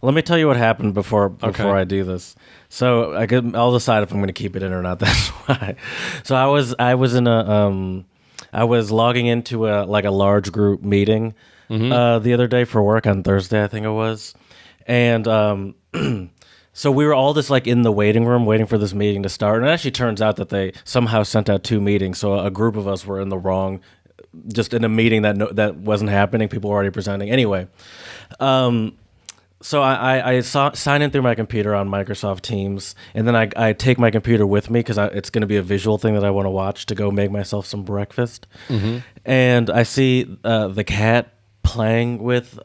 Let me tell you what happened before I do this. So I'll decide if I'm going to keep it in or not. That's why. So I was logging into a large group meeting the other day for work on Thursday, I think it was, and so we were all just like in the waiting room waiting for this meeting to start. And it actually turns out that they somehow sent out two meetings, so a group of us were in the wrong, just in a meeting that wasn't happening. People were already presenting anyway. So I sign in through my computer on Microsoft Teams, and then I take my computer with me because it's going to be a visual thing that I want to watch to go make myself some breakfast. And I see the cat playing with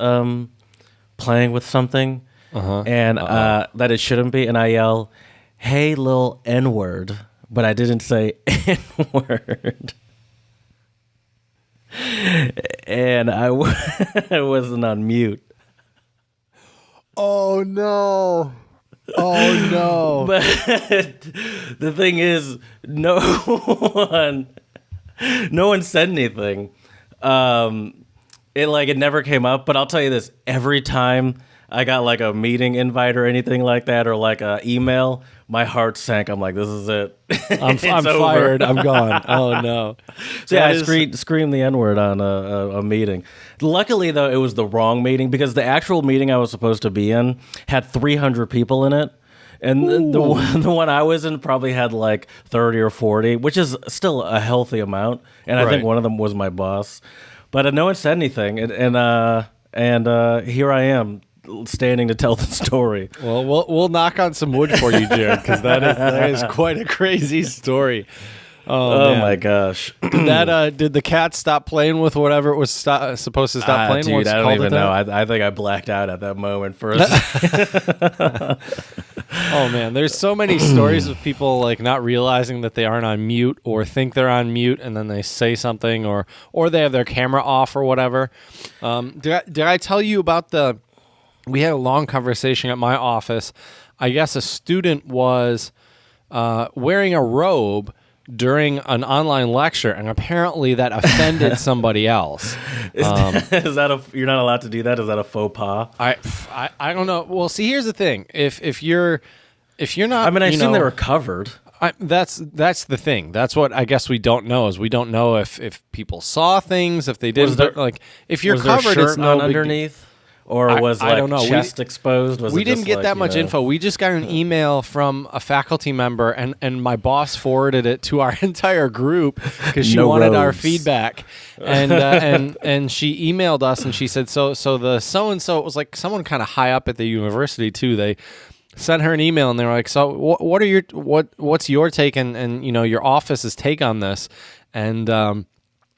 something, and that it shouldn't be, and I yell, "Hey, little N-word," but I didn't say N-word. And I wasn't on mute. Oh no! Oh no! But the thing is, no one said anything. It never came up. But I'll tell you this: every time I got like a meeting invite or anything like that, or like a email, my heart sank. I'm like, this is it. I'm fired. I'm gone. Oh no! So yeah, I screamed the N-word on a meeting. Luckily, though, it was the wrong meeting because the actual meeting I was supposed to be in had 300 people in it. And the one I was in probably had like 30 or 40, which is still a healthy amount. And I think one of them was my boss. But no one said anything. And here I am, standing to tell the story. Well, we'll knock on some wood for you, Jared, because that is quite a crazy story. Oh my gosh! Did the cat stop playing with whatever it was supposed to stop playing? Dude, I don't even know. I think I blacked out at that moment first. Oh man, there's so many stories of people like not realizing that they aren't on mute or think they're on mute, and then they say something or they have their camera off or whatever. Did I tell you about we had a long conversation at my office. I guess a student was wearing a robe during an online lecture, and apparently that offended somebody else. Is that you're not allowed to do that? Is that a faux pas? I don't know. Well, see, here's the thing. If you're not, I mean, I assume they were covered. That's the thing. That's what I guess we don't know is we don't know if people saw things, if they didn't. Like if you're covered, it's no underneath. Or was I don't know. Chest exposed? We didn't get that much info. We just got an email from a faculty member, and my boss forwarded it to our entire group because she wanted our feedback. And she emailed us and she said, so the so-and-so, it was like someone kind of high up at the university too. They sent her an email and they were like, so what's your take and your office's take on this? And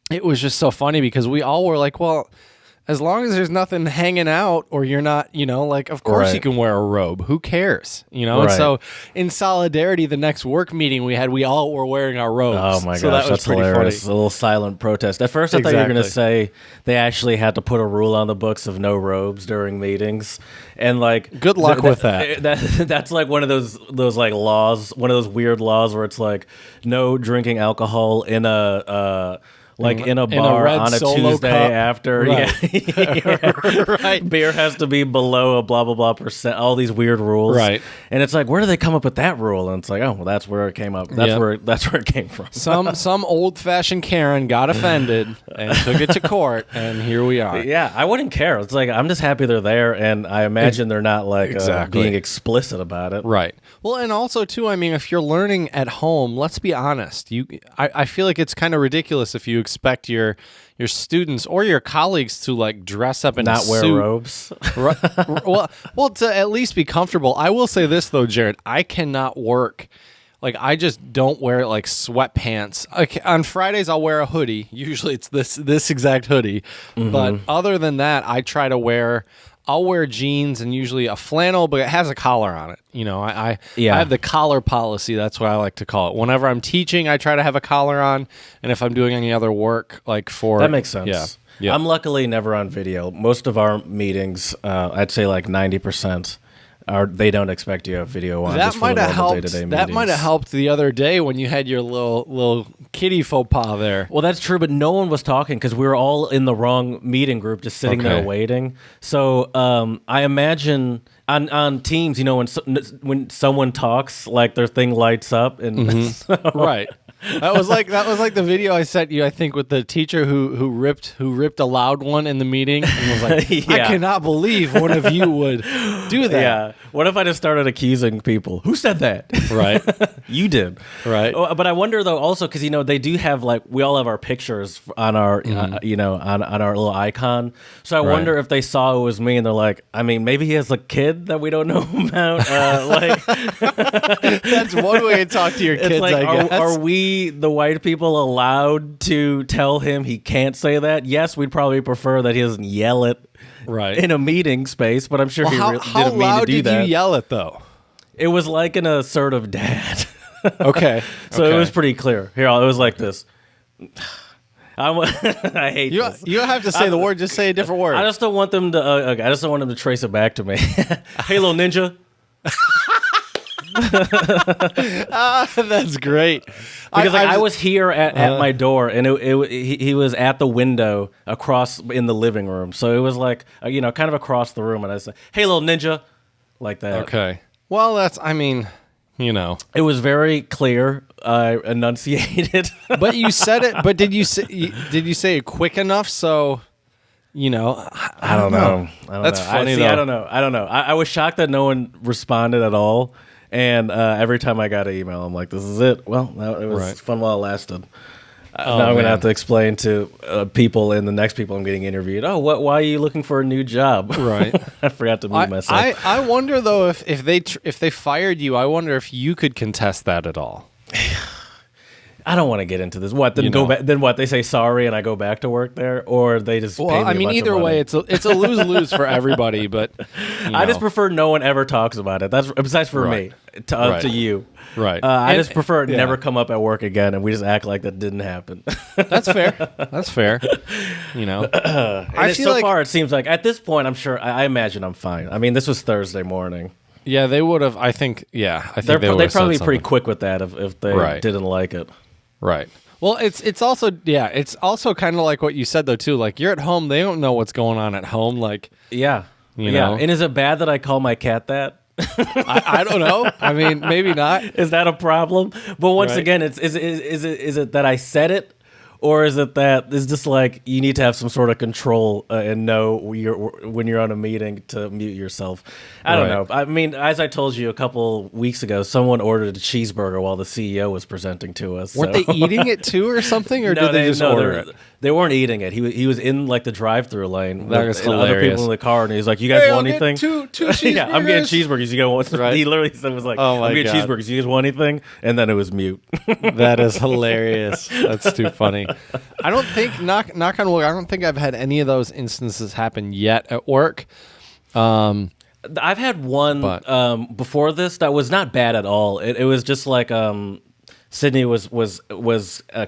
it was just so funny because we all were like, well, as long as there's nothing hanging out or you're not, of course you can wear a robe. Who cares? And so in solidarity, the next work meeting we had, we all were wearing our robes. Oh my gosh, that's hilarious. Funny. A little silent protest. At first I thought you were going to say they actually had to put a rule on the books of no robes during meetings. And like, good luck with that. That's like one of those like laws, one of those weird laws where it's like no drinking alcohol in a in a bar on a Tuesday cup. After. Right. Yeah. Right. Beer has to be below a blah, blah, blah percent. All these weird rules. Right. And it's like, where do they come up with that rule? And it's like, oh, well, that's where it came up. That's where it came from. Some old-fashioned Karen got offended and took it to court, and here we are. Yeah, I wouldn't care. It's like, I'm just happy they're there, and I imagine they're not like being explicit about it. Right. Well, and also, too, I mean, if you're learning at home, let's be honest. I feel like it's kind of ridiculous if you expect your students or your colleagues to like dress up and not wear robes. well, to at least be comfortable. I will say this though, Jared, I cannot work. Like I just don't wear like sweatpants. On Fridays I'll wear a hoodie. Usually it's this exact hoodie. Mm-hmm. But other than that, I'll wear jeans and usually a flannel, but it has a collar on it. I have the collar policy. That's what I like to call it. Whenever I'm teaching, I try to have a collar on. And if I'm doing any other work, that makes sense. Yeah. I'm luckily never on video. Most of our meetings, I'd say like 90%, they don't expect you to have video on. That might have helped. That might have helped the other day when you had your little kitty faux pas there. Well, that's true, but no one was talking because we were all in the wrong meeting group, just sitting there waiting. So I imagine on Teams, when someone talks, like their thing lights up, and Right. That was like the video I sent you, I think, with the teacher who ripped a loud one in the meeting and was like, I cannot believe one of you would do that. Yeah. What if I just started accusing people? Who said that? Right. You did. Right. But I wonder though also because they do have we all have our pictures on our on our little icon. So I wonder if they saw it was me and they're like, I mean, maybe he has a kid that we don't know about. That's one way to talk to your kids. Like, I guess. Are we the white people allowed to tell him he can't say that? Yes, we'd probably prefer that he doesn't yell it in a meeting space, but I'm sure he didn't mean to do that. How loud did you yell it though? It was like an assertive dad. Okay. So it was pretty clear. Here, it was like this. I hate this. You don't have to say the word. Just say a different word. I just don't want them to. I just don't want them to trace it back to me. Hey, little ninja. That's great. Because I was here at my door, and he was at the window across in the living room. So it was like kind of across the room, and I said, "Hey, little ninja," like that. Okay. Well, it was very clear. I enunciated, but you said it. But did you say it quick enough? So. I don't know. That's funny. I don't know. I was shocked that no one responded at all. And every time I got an email, I'm like, this is it. Well, it was fun while it lasted. Now I'm going to have to explain to people and the next people I'm getting interviewed, why are you looking for a new job? Right. I forgot to mute myself. I wonder, though, if they fired you, I wonder if you could contest that at all. I don't want to get into this. What then? Go back. Then what? They say sorry, and I go back to work there, or they just. Well, pay me I mean, either way, it's a lose-lose for everybody. But I just prefer no one ever talks about it. That's besides for me to you. Right. I just prefer it never come up at work again, and we just act like that didn't happen. That's fair. That's fair. I feel so far it seems like at this point, I'm sure. I imagine I'm fine. I mean, this was Thursday morning. Yeah, they would have. I think. Yeah, I think they'd probably be pretty quick with that if they didn't like it. Right. Well, it's also kind of like what you said though too. Like you're at home, they don't know what's going on at home. Like you know. And is it bad that I call my cat that? I don't know. I mean, maybe not. Is that a problem? But once again, is it that I said it, or is it that it's just like you need to have some sort of control and know when you're on a meeting to mute yourself? I don't know. I mean, as I told you a couple weeks ago, someone ordered a cheeseburger while the CEO was presenting to us. Weren't they eating it too, or something, or did they just order it? They weren't eating it. He was in like the drive-through lane with other people in the car, and he's like, "You guys want anything?" Two cheeseburgers. Yeah, I'm getting cheeseburgers. You guys want? He literally said, "Was like, I'm getting cheeseburgers. You guys want anything?" And then it was mute. That is hilarious. That's too funny. I don't think knock on wood. I don't think I've had any of those instances happen yet at work. I've had one before this that was not bad at all. It was just like Sydney was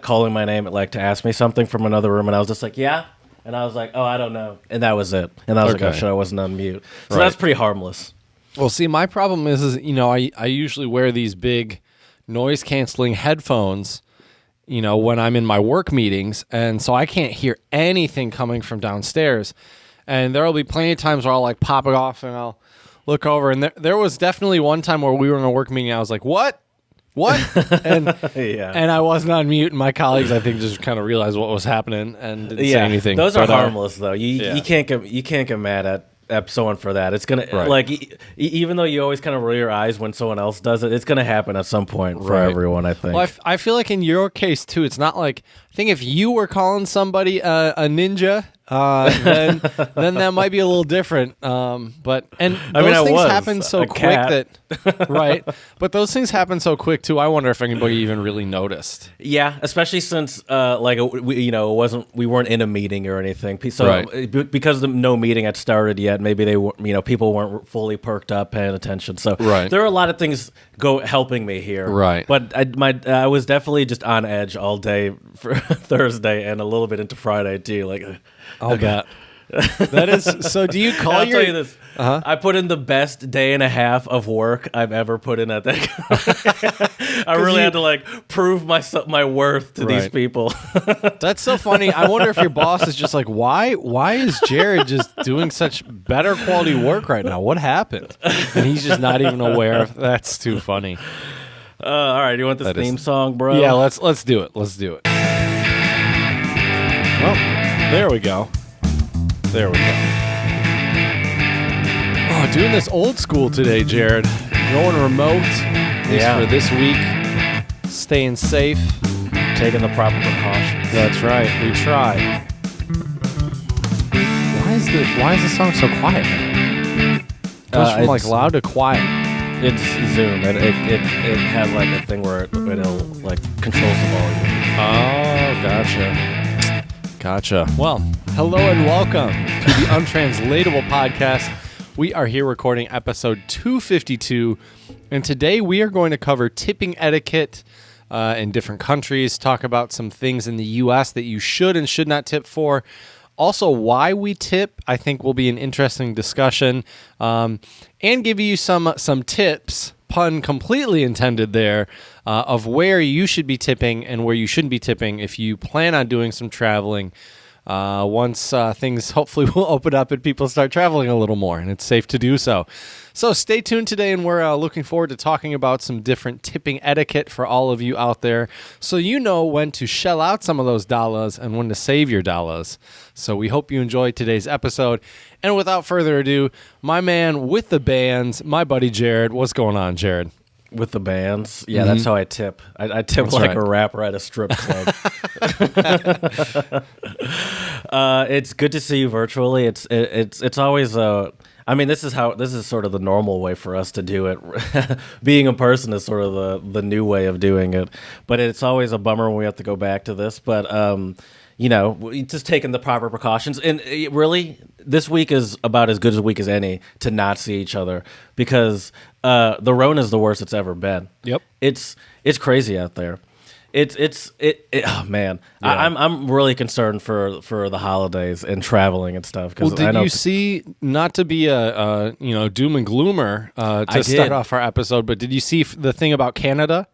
calling my name to ask me something from another room, and I was just like, yeah, and I was like, oh, I don't know, and that was it. And I was like, oh shit, I wasn't on mute. So that's pretty harmless. Well, see, my problem is I usually wear these big noise canceling headphones, when I'm in my work meetings, and so I can't hear anything coming from downstairs. And there will be plenty of times where I'll pop it off and I'll look over. And there was definitely one time where we were in a work meeting and I was like, what? And and I wasn't on mute. And my colleagues, I think, just kind of realized what was happening and didn't say anything. Those are harmless, though. You can't get mad at someone for that. It's gonna even though you always kind of roll your eyes when someone else does it, it's gonna happen at some point for everyone. I think. Well, I feel like in your case too, it's not like I think if you were calling somebody a ninja. Then that might be a little different. But those things happen so quick But those things happen so quick too. I wonder if anybody even really noticed. Yeah, especially since we weren't in a meeting or anything. So because no meeting had started yet, maybe people weren't fully perked up paying attention. So there are a lot of things helping me here. Right. But I was definitely just on edge all day for Thursday and a little bit into Friday too. God. That is so. Do you call I'll your? tell you this. I put in the best day and a half of work I've ever put in at that. I really had to like prove my worth to these people. That's so funny. I wonder if your boss is just like, why is Jared just doing such better quality work right now? What happened? And he's just not even aware. That's too funny. All right, you want this theme song, bro? Yeah, let's do it. Let's do it. Well, there we go. There we go. Oh, doing this old school today, Jared. Going remote, at least for this week. Staying safe. Taking the proper precautions. That's right. We try. Why is the song so quiet? It goes from like loud to quiet. It's Zoom. It has like a thing where it'll like controls the volume. Oh, gotcha. Well, hello and welcome to the Untranslatable Podcast. We are here recording episode 252, and today we are going to cover tipping etiquette in different countries, talk about some things in the U.S. that you should and should not tip for. Also, why we tip, I think, will be an interesting discussion, and give you some tips, pun completely intended there, of where you should be tipping and where you shouldn't be tipping if you plan on doing some traveling. Once things hopefully will open up and people start traveling a little more, and it's safe to do so. So stay tuned today, and we're looking forward to talking about some different tipping etiquette for all of you out there, so you know when to shell out some of those dollars and when to save your dollars. So we hope you enjoyed today's episode. And without further ado, my man with the bands, my buddy Jared. What's going on, Jared? With the bands? Yeah, that's how I tip. I tip that's like a rapper at a strip club. It's good to see you virtually. It's always I mean, this is sort of the normal way for us to do it. Being in person is sort of the new way of doing it. But it's always a bummer when we have to go back to this. But just taking the proper precautions. And really, this week is about as good a week as any to not see each other, because the Rona is the worst it's ever been. Yep. It's crazy out there. Oh man, yeah. I'm really concerned for the holidays and traveling and stuff. Well, did you see, not to be a doom and gloomer to start off our episode, but did you see the thing about Canada?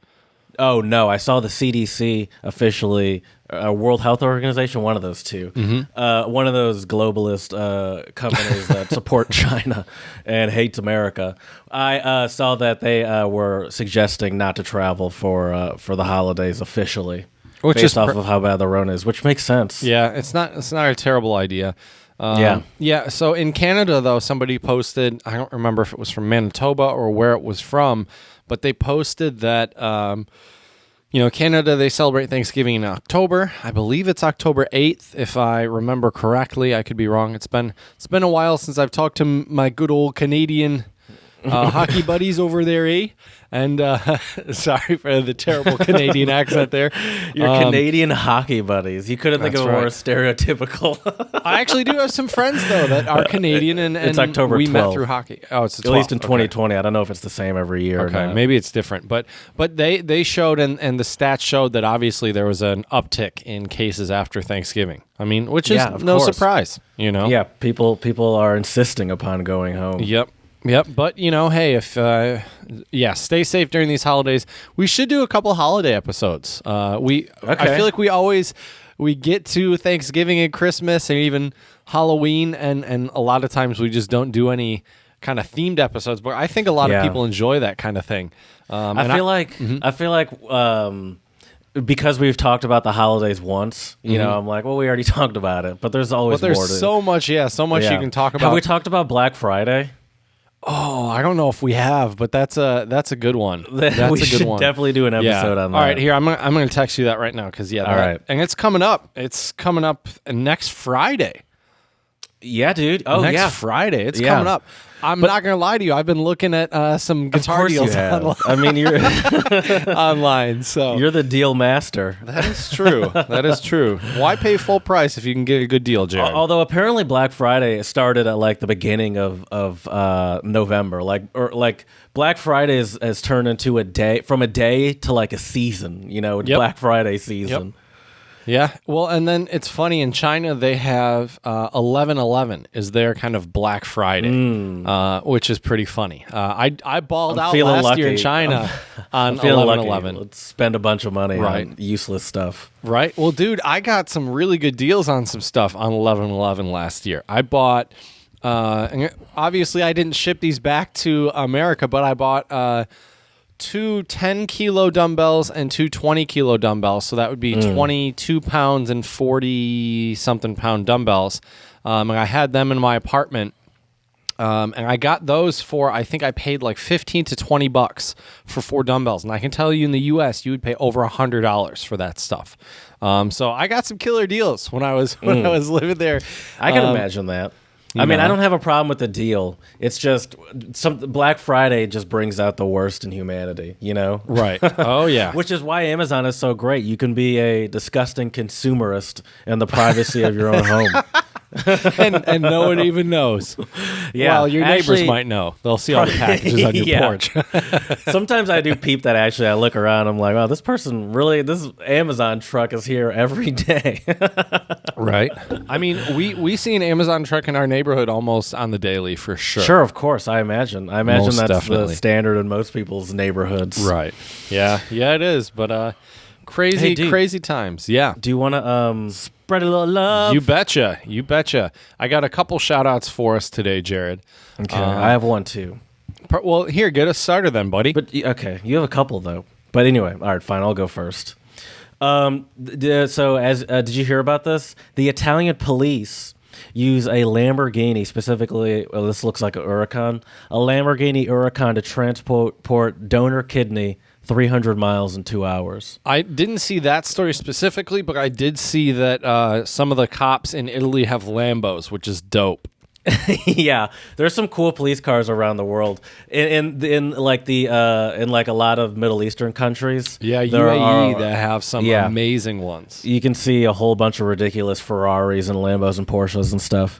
Oh no, I saw the CDC officially, World Health Organization, one of those two, one of those globalist companies that support China and hates America. I saw that they were suggesting not to travel for the holidays officially, based off of how bad the Rona is, which makes sense. Yeah, it's not a terrible idea. Yeah. So in Canada, though, somebody posted, I don't remember if it was from Manitoba or where it was from, but they posted that, Canada, they celebrate Thanksgiving in October. I believe it's October 8th, if I remember correctly. I could be wrong. It's been a while since I've talked to my good old Canadian hockey buddies over there, eh? And sorry for the terrible Canadian accent there. Your Canadian hockey buddies. You couldn't think of a more stereotypical. I actually do have some friends, though, that are Canadian, and it's October 12th. We met through hockey. Oh, it's the 12th. At least in 2020. I don't know if it's the same every year. Okay, or not. Maybe it's different. But they showed, and the stats showed that obviously there was an uptick in cases after Thanksgiving. I mean, which is no surprise, Yeah, people are insisting upon going home. Yep, but hey, if stay safe during these holidays. We should do a couple holiday episodes. I feel like we get to Thanksgiving and Christmas and even Halloween, and a lot of times we just don't do any kind of themed episodes. But I think a lot of people enjoy that kind of thing. I feel like because we've talked about the holidays once, I'm like, well, we already talked about it, but there's always more. There's so much you can talk about. Have we talked about Black Friday? Oh, I don't know if we have, but that's a good one. We should definitely do an episode on that. All right, here I'm gonna text you that right now because all right, and it's coming up. It's coming up next Friday. Yeah, dude. Oh, next Friday. It's coming up. I'm not going to lie to you. I've been looking at some guitar deals online. I mean, you're online. So you're the deal master. That is true. That is true. Why pay full price if you can get a good deal, Jared? Although apparently Black Friday started at like the beginning of November. Like Black Friday has turned into a day to like a season. Black Friday season. Yeah. Well, and then it's funny, in China they have 11/11 is their kind of Black Friday, which is pretty funny. I balled out last year in China on 11/11. Let's spend a bunch of money Right. on useless stuff. Right. Well, dude, I got some really good deals on some stuff on 11/11 last year. I bought. And obviously, I didn't ship these back to America, but I bought 2 10-kilo dumbbells and 2 20-kilo dumbbells. So that would be 22 pounds and 40-something pound dumbbells. And I had them in my apartment. And I got those for, I think I paid like $15 to $20 for 4 dumbbells. And I can tell you in the U.S., you would pay over $100 for that stuff. So I got some killer deals when I was living there. I can imagine that. I mean, I don't have a problem with the deal. It's just Black Friday just brings out the worst in humanity, you know? Right. Oh, yeah. Which is why Amazon is so great. You can be a disgusting consumerist in the privacy of your own home. and no one even knows. Yeah, well, your neighbors might know. They'll see all the packages on your porch. Sometimes I do peep that. Actually, I look around. I'm like, wow, this Amazon truck is here every day. Right. I mean, we see an Amazon truck in our neighborhood almost on the daily for sure. Sure, of course. I imagine Most that's definitely. the standard in most people's neighborhoods. Right. Yeah. Yeah, it is. But crazy times. Yeah. Do you want to spread a little love? You betcha. I got a couple shout outs for us today, Jared. Okay, I have one too. Well, here, get us started then, buddy. But okay, you have a couple though. But anyway, all right, fine. I'll go first. Did you hear about this? The Italian police use a Lamborghini, specifically, well, this looks like an Huracan, a Lamborghini Huracan to transport donor kidney 300 miles in 2 hours. I didn't see that story specifically, but I did see that some of the cops in Italy have Lambos, which is dope. Yeah, there's some cool police cars around the world. In a lot of Middle Eastern countries. Yeah, UAE that have some amazing ones. You can see a whole bunch of ridiculous Ferraris and Lambos and Porsches and stuff.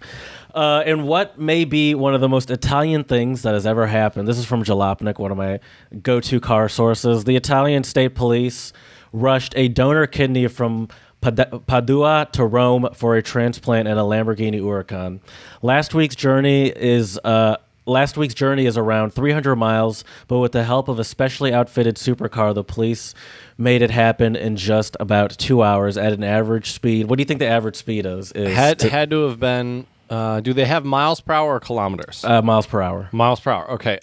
And what may be one of the most Italian things that has ever happened, this is from Jalopnik, one of my go-to car sources. The Italian state police rushed a donor kidney from Padua to Rome for a transplant in a Lamborghini Huracan. Last week's journey is around 300 miles, but with the help of a specially outfitted supercar, the police made it happen in just about 2 hours at an average speed. What do you think the average speed is? Had to have been. Do they have miles per hour or kilometers? Miles per hour. Miles per hour. Okay.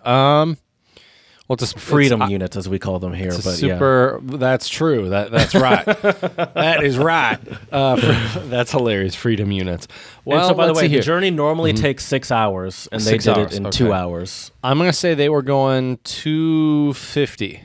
Well, it's freedom units, as we call them here. But that's true. That's right. That is right. That's hilarious. Freedom units. Well, and so by the way, the journey normally takes 6 hours, and they did it in 2 hours. I'm gonna say they were going 250.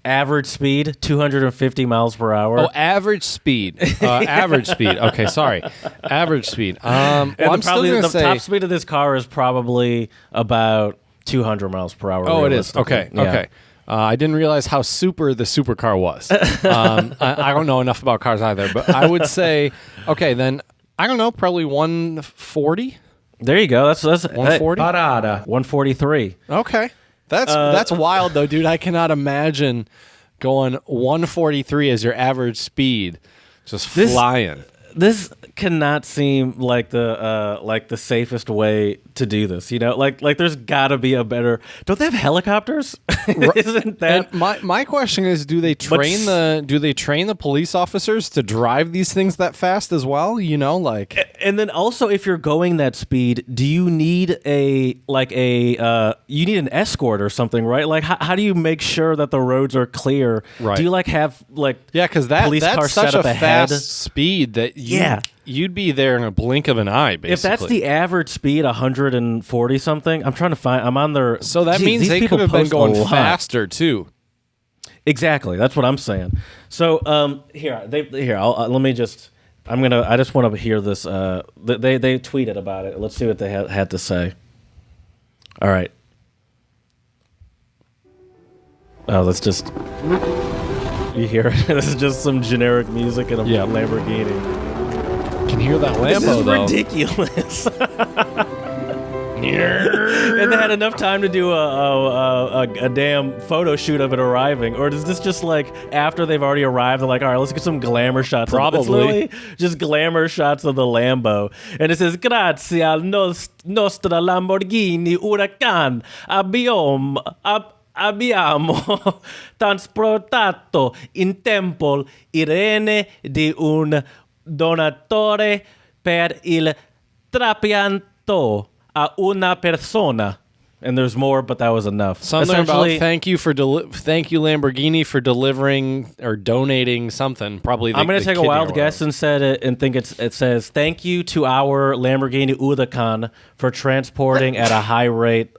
Average speed, 250 miles per hour. Oh, average speed. Average speed. Okay, sorry. Average speed. I'm still going to say... The top speed of this car is probably about 200 miles per hour. Oh, it is. Okay, yeah. Okay. I didn't realize how super the supercar was. I don't know enough about cars either, but I would say, okay, then, I don't know, probably 140? There you go. That's 140? 143. Okay. That's wild, though, dude. I cannot imagine going 143 as your average speed, just flying. This cannot seem like the safest way to do this. You know, like there's got to be a better. Don't they have helicopters? Isn't that? And my question is, do they train the police officers to drive these things that fast as well? You know, like. And then also, if you're going that speed, do you need you need an escort or something, right? Like, how do you make sure that the roads are clear? Right. Do you have because police that's car such set up a ahead? fast speed that you'd be there in a blink of an eye, basically. If that's the average speed, 140 something, I'm on their. So that means they could have been going faster too. Exactly, that's what I'm saying. So I just want to hear this. They tweeted about it. Let's see what they had to say. All right. Oh, let's just. You hear it? This is just some generic music in a Lamborghini. Can hear that Lambo, this is ridiculous. And they had enough time to do a damn photo shoot of it arriving, or is this just like after they've already arrived? They're like, all right, let's get some glamour shots. Probably. It's literally just glamour shots of the Lambo, and it says, "Grazie al nostra Lamborghini Huracan abbiamo trasportato in tempo il rene di un donatore per il trapianto a una persona." And there's more, but that was enough. Something about thank you Lamborghini for delivering or donating something. Probably. I'm going to take a wild guess and said it and think it says thank you to our Lamborghini Huracan for transporting at a high rate.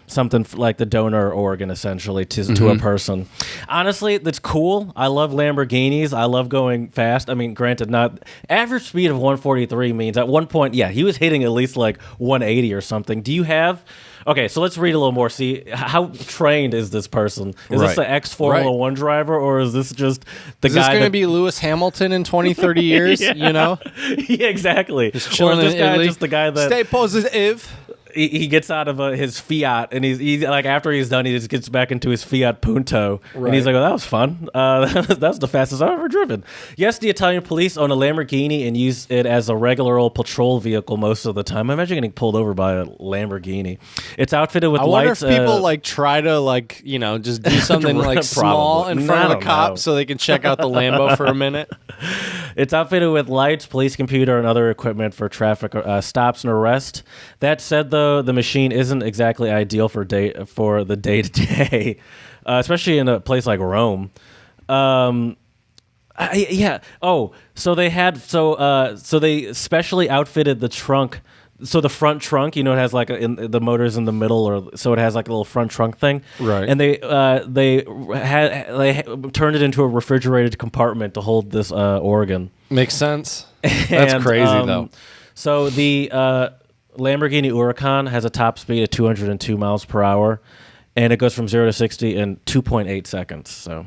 Something like the donor organ, essentially, to a person. Honestly, that's cool. I love Lamborghinis. I love going fast. I mean, granted, not average speed of 143 means at one point, yeah, he was hitting at least like 180 or something. Do you have? Okay, so let's read a little more. See, how trained is this person? Is this an ex-Formula One driver, or is this just the guy? Is this going to be Lewis Hamilton in 20, 30 years? Yeah. You know? Yeah, exactly. Just chilling in Italy. Just the guy that stay positive. He gets out of his Fiat, and he's like, after he's done, he just gets back into his Fiat Punto, and he's like, "Oh, that was fun. That's the fastest I've ever driven." Yes, the Italian police own a Lamborghini and use it as a regular old patrol vehicle most of the time. I imagine getting pulled over by a Lamborghini. It's outfitted with lights. I wonder if people like try to just do something like small in front of the cops so they can check out the Lambo for a minute. It's outfitted with lights, police computer, and other equipment for traffic stops and arrest. That said, though, the machine isn't exactly ideal for the day-to-day, especially in a place like Rome. Yeah. Oh, so they they specially outfitted the trunk. So the front trunk, it has like the motor's in the middle, or so it has like a little front trunk thing, right? And they turned it into a refrigerated compartment to hold this organ. Makes sense. That's crazy though. So the Lamborghini Huracan has a top speed of 202 miles per hour, and it goes from 0 to 60 in 2.8 seconds. So.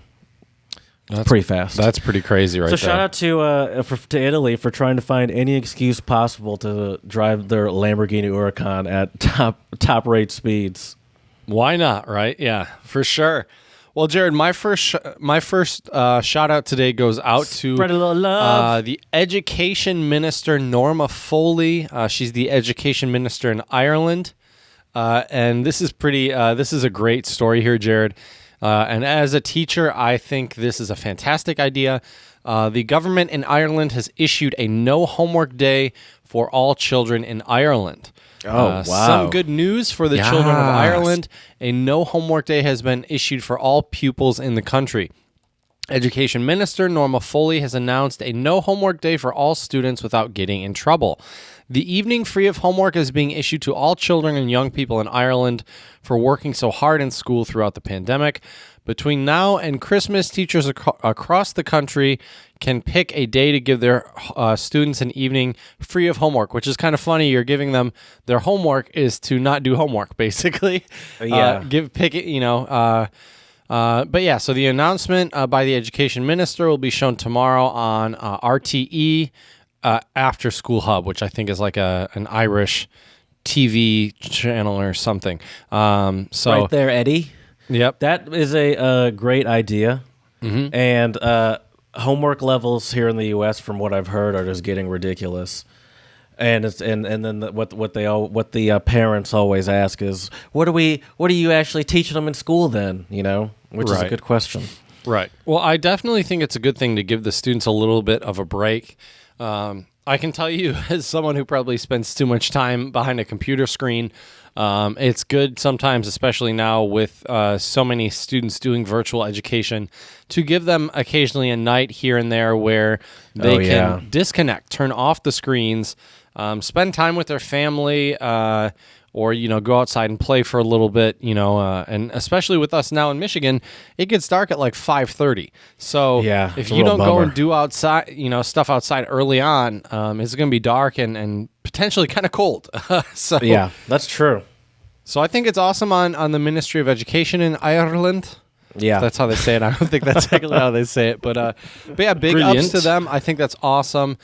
That's pretty fast. That's pretty crazy, right there. So shout out to Italy for trying to find any excuse possible to drive their Lamborghini Huracan at top rate speeds. Why not, right? Yeah, for sure. Well, Jared, my first shout out today goes out to spread a little love. The Education Minister Norma Foley. She's the Education Minister in Ireland, and this is pretty. This is a great story here, Jared. And as a teacher, I think this is a fantastic idea. The government in Ireland has issued a no homework day for all children in Ireland. Oh, wow. Some good news for the children of Ireland. A no homework day has been issued for all pupils in the country. Education Minister Norma Foley has announced a no homework day for all students without getting in trouble. The evening free of homework is being issued to all children and young people in Ireland for working so hard in school throughout the pandemic. Between now and Christmas, teachers across the country can pick a day to give their students an evening free of homework, which is kind of funny. You're giving them their homework is to not do homework, basically. Yeah. Pick it, but yeah, so the announcement by the Education Minister will be shown tomorrow on RTE After School Hub, which I think is like an Irish TV channel or something. So right there, Eddie. Yep, that is a great idea. Mm-hmm. And homework levels here in the U.S., from what I've heard, are just getting ridiculous. And it's and then what the parents always ask is, what are you actually teaching them in school then? Which is a good question. Right. Well, I definitely think it's a good thing to give the students a little bit of a break. I can tell you, as someone who probably spends too much time behind a computer screen, it's good sometimes, especially now with so many students doing virtual education, to give them occasionally a night here and there where they can disconnect, turn off the screens, spend time with their family, or go outside and play for a little bit, and especially with us now in Michigan, it gets dark at like 5:30. So if you don't go and do outside, stuff outside early on, it's going to be dark and potentially kind of cold. So yeah, that's true. So I think it's awesome on the Ministry of Education in Ireland. Yeah, that's how they say it. I don't think that's exactly how they say it, but yeah, big ups to them. I think that's awesome.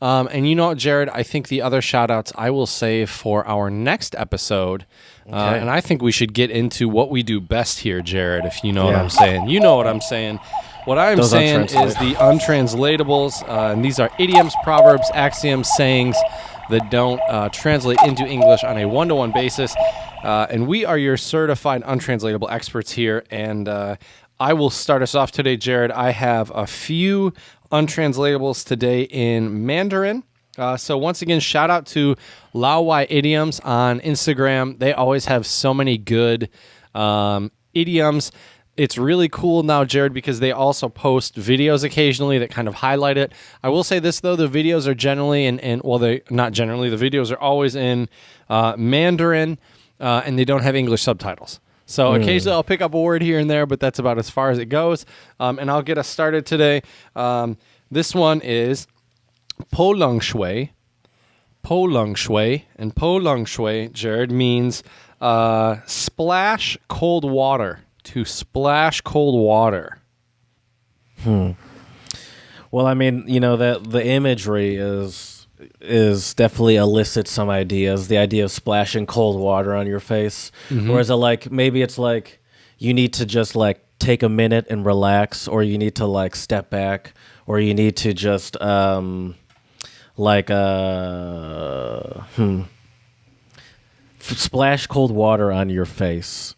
And you know what, Jared? I think the other shout-outs I will save for our next episode. And I think we should get into what we do best here, Jared, if you know what I'm saying. You know what I'm saying. What I'm saying is the untranslatables. And these are idioms, proverbs, axioms, sayings that don't translate into English on a one-to-one basis. And we are your certified untranslatable experts here. And I will start us off today, Jared. I have a few untranslatables today in Mandarin. So once again, shout out to Lao Wai Idioms on Instagram. They always have so many good idioms. It's really cool now, Jared, because they also post videos occasionally that kind of highlight it. I will say this, though. The videos are generally, they're not generally. The videos are always in Mandarin, and they don't have English subtitles. So occasionally I'll pick up a word here and there, but that's about as far as it goes. And I'll get us started today. This one is Po Lung Shui. Po Lung Shui. And Po Lung Shui, Jared, means splash cold water. To splash cold water. Well, I mean, you know, that the imagery is definitely elicits some ideas. The idea of splashing cold water on your face. Or is it like, maybe it's like you need to just like take a minute and relax, or you need to like step back, or you need to just splash cold water on your face.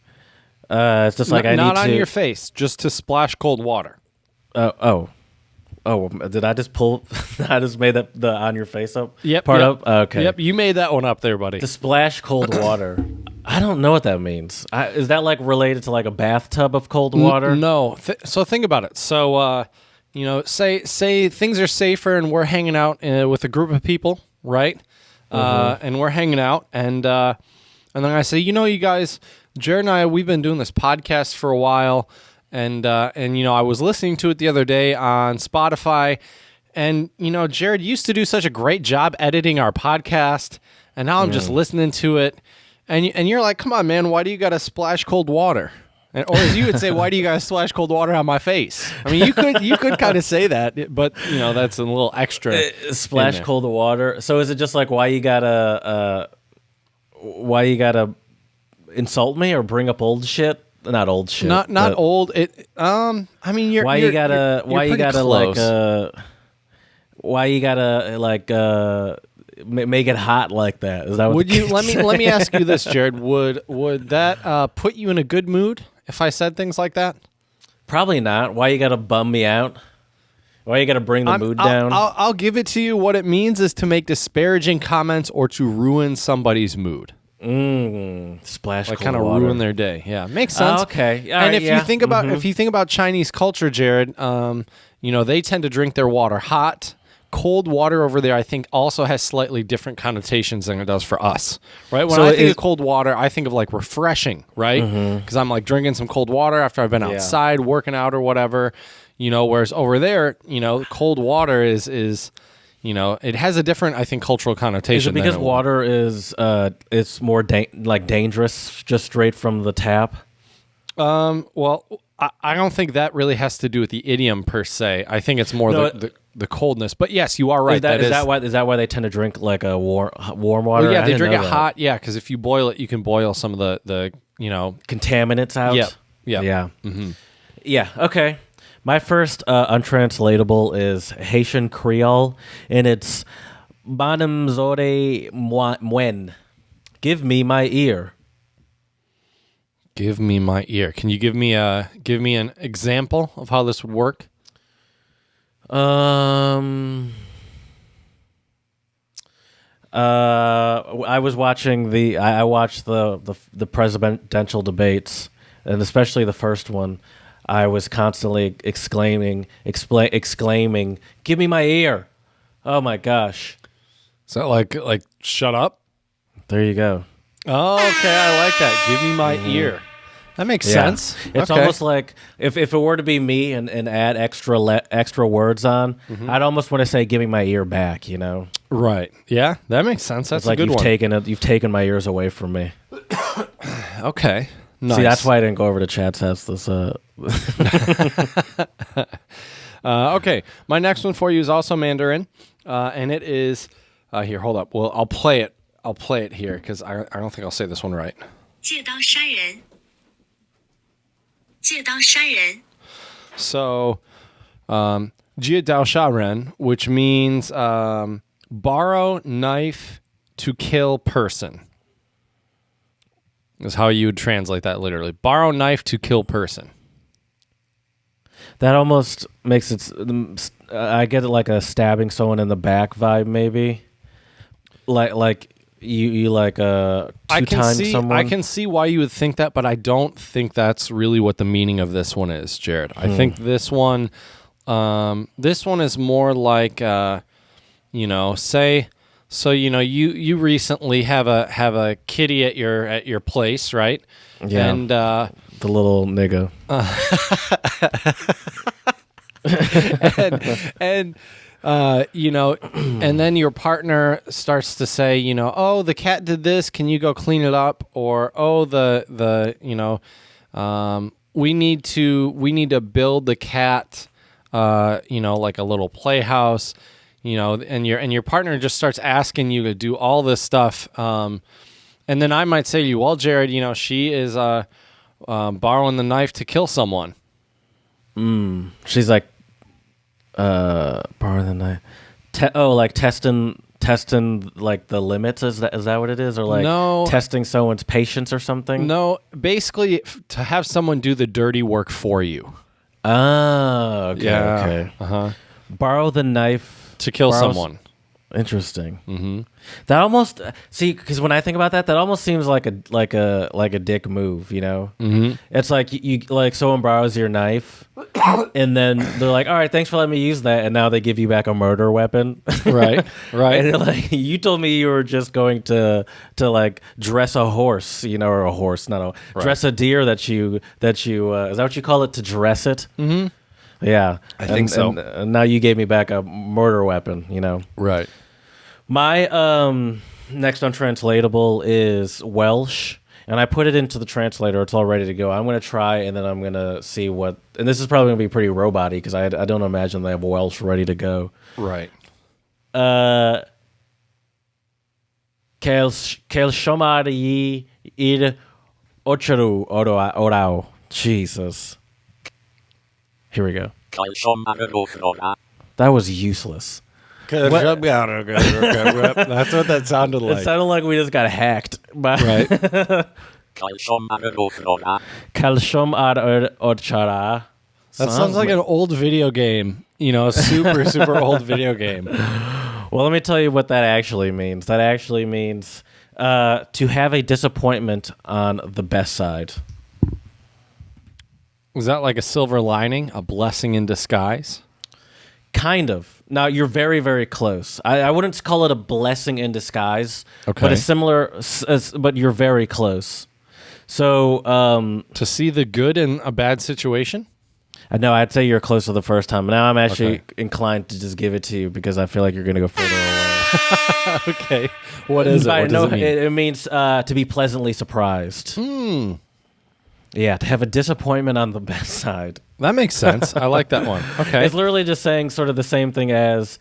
It's just like not on your face, just to splash cold water. Oh, did I just pull? I just made the on your face up part up. Okay. Yep, you made that one up there, buddy. To splash cold water. I don't know what that means. Is that like related to like a bathtub of cold water? No. So think about it. So say things are safer and we're hanging out with a group of people, right? And we're hanging out, and then I say, you guys, Jared and I, we've been doing this podcast for a while, and I was listening to it the other day on Spotify, and Jared used to do such a great job editing our podcast, and now I'm just listening to it, and you're like, come on, man, why do you got to splash cold water? Or as you would say, why do you guys splash cold water on my face? I mean, you could kind of say that, but that's a little extra. Splash cold water. So is it just like why you gotta insult me or bring up old shit? Not old shit. Not old. I mean, you're why you gotta make it hot like that? Is that what would you? Let me ask you this, Jared. Would that put you in a good mood if I said things like that? Probably not. Why you gotta bum me out? Why you gotta bring the mood down? I'll give it to you. What it means is to make disparaging comments or to ruin somebody's mood. Splash like cold kind of water. ruin their day. Yeah, makes sense. Okay. And if you think about Chinese culture, Jared, they tend to drink their water hot. Cold water over there, I think, also has slightly different connotations than it does for us, right? When I think of cold water, I think of like refreshing, right? Because I'm like drinking some cold water after I've been outside working out or whatever, whereas over there, cold water is it has a different, I think, cultural connotation. Is it because water is it's more dangerous just straight from the tap? Well, I don't think that really has to do with the idiom per se. I think it's more the coldness. But yes, you are right. Is that why they tend to drink like a warm water? Well, yeah, they drink it hot. Yeah, because if you boil it, you can boil some of the contaminants out. Yeah. Yeah. Okay. My first untranslatable is Haitian Creole, and it's Madame Zore Mwen. Give me my ear. Give me my ear. Can you give me an example of how this would work? I was watching I watched the presidential debates, and especially the first one. I was constantly exclaiming, "Give me my ear!" Oh my gosh! Is that like shut up? There you go. Oh, okay, I like that. Give me my ear. That makes sense. It's almost like if it were to be me and add extra words on, I'd almost want to say, "Give me my ear back." Right? Yeah, that makes sense. That's like a good one. You've taken my ears away from me. Okay. Nice. See, that's why I didn't go over to Chad's house. Okay, my next one for you is also Mandarin. and it is here. Hold up. Well, I'll play it. I'll play it here because I don't think I'll say this one right. 借刀杀人，借刀杀人。 So, 借刀杀人, which means borrow knife to kill person. Is how you would translate that literally. Borrow knife to kill person. That almost makes it. I get it like a stabbing someone in the back vibe, maybe. Like you like two times someone. I can see why you would think that, but I don't think that's really what the meaning of this one is, Jared. I think this one is more like say. So you recently have a kitty at your place, right? Yeah. And the little nigga. And then your partner starts to say, oh, the cat did this. Can you go clean it up? Or oh, we need to build the cat, like a little playhouse. And your partner just starts asking you to do all this stuff. And then I might say to you, well, Jared, she is borrowing the knife to kill someone. She's like, borrow the knife. Like testing like the limits. Is that what it is? Or like testing someone's patience or something? No, basically to have someone do the dirty work for you. Oh, okay. Yeah. Okay. Uh-huh. Borrow the knife. To kill someone. Interesting. Mm-hmm. That almost because when I think about that almost seems like a dick move. Mm-hmm. It's like you like someone borrows your knife, and then they're like, "All right, thanks for letting me use that," and now they give you back a murder weapon. Right. And they're like, you told me you were just going to like dress a horse, or a horse, dress a deer that you is that what you call it, to dress it? Mm-hmm. Yeah, I think so. And now you gave me back a murder weapon, Right. My next untranslatable is Welsh, and I put it into the translator. It's all ready to go. I'm going to try, and then I'm going to see what... And this is probably going to be pretty robot-y, because I don't imagine they have Welsh ready to go. Right. Cael shomari id ocharu orau. Jesus. Here we go. That was useless. That's what that sounded like. It sounded like we just got hacked. Right. Kalshom ad orchara. That sounds like an old video game. A super, super old video game. Well, let me tell you what that actually means. That actually means to have a disappointment on the best side. Was that like a silver lining, a blessing in disguise? Kind of. Now, you're very, very close. I wouldn't call it a blessing in disguise, okay, but it's similar, but you're very close. So... to see the good in a bad situation? No, I'd say you're closer the first time. Now I'm actually inclined to just give it to you because I feel like you're going to go further away. Okay. What is it? What does it mean? It means to be pleasantly surprised. Yeah, to have a disappointment on the best side. That makes sense. I like that one. Okay. It's literally just saying sort of the same thing as,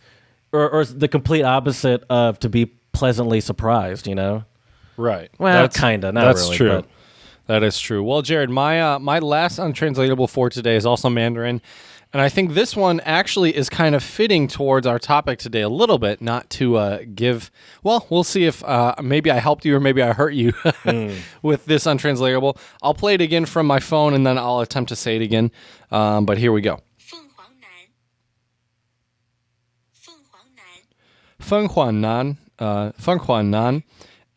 or the complete opposite of to be pleasantly surprised, Right. Well, kind of, not that's really. True. But. That is true. Well, Jared, my last untranslatable for today is also Mandarin. And I think this one actually is kind of fitting towards our topic today a little bit, not to give... Well, we'll see if maybe I helped you or maybe I hurt you with this untranslatable. I'll play it again from my phone, and then I'll attempt to say it again. But here we go. 凤凰男. 凤凰男.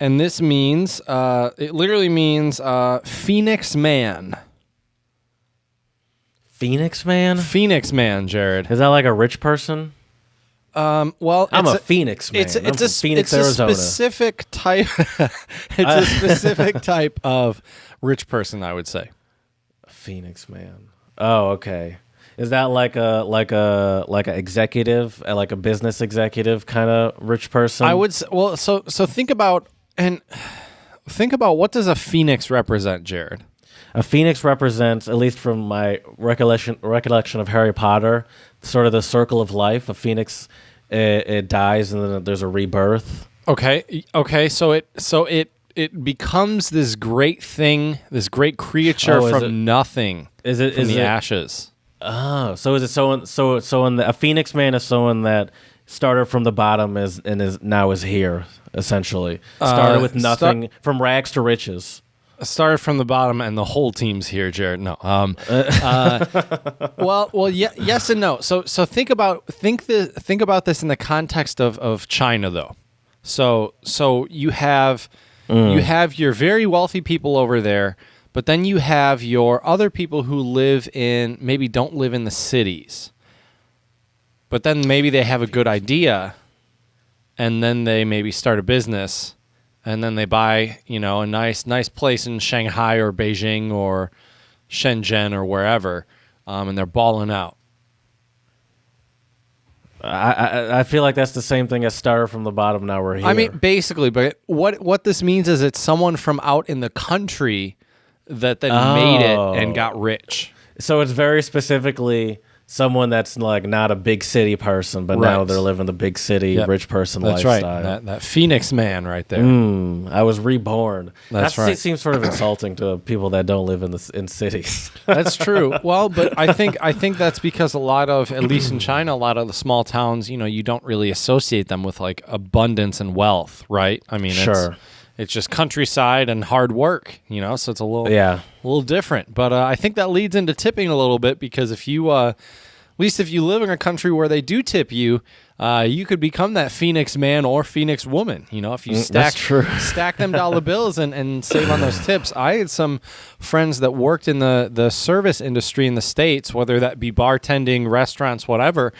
And this means, it literally means Phoenix Man. Phoenix Man? Phoenix Man, Jared. Is that like a rich person? Well, I'm a Phoenix Man. It's a Phoenix, Arizona. Specific type. It's a specific type of rich person, I would say. Phoenix Man. Oh, okay. Is that like a executive, like a business executive kind of rich person? I would say, well, so think about what does a phoenix represent, Jared? A phoenix represents, at least from my recollection of Harry Potter, sort of the circle of life. A phoenix it dies and then there's a rebirth. Okay. So it becomes this great thing, this great creature from nothing. Is it from the ashes? Oh, so is it a phoenix man is someone that started from the bottom and is here essentially. Started with nothing, from rags to riches. Started from the bottom and the whole team's here, Jared. No. Yes and no. So think about this in the context of China though. So you have your very wealthy people over there, but then you have your other people who maybe don't live in the cities. But then maybe they have a good idea, and then they maybe start a business, and then they buy, a nice place in Shanghai or Beijing or Shenzhen or wherever, and they're balling out. I feel like that's the same thing as started from the bottom. Now we're here. I mean, basically, but what this means is it's someone from out in the country that then made it and got rich. So it's very specifically someone that's like not a big city person, but now they're living the big city rich person lifestyle. That's right. That Phoenix man right there. I was reborn. That's right. It seems sort of insulting to people that don't live in cities. That's true. Well, but I think that's because at least in China, a lot of the small towns, you don't really associate them with like abundance and wealth, right? I mean, sure. It's just countryside and hard work, so it's a little different. But I think that leads into tipping a little bit because if you, at least if you live in a country where they do tip you, you could become that Phoenix man or Phoenix woman. If you stack them dollar bills and save on those tips. I had some friends that worked in the service industry in the States, whether that be bartending, restaurants, whatever.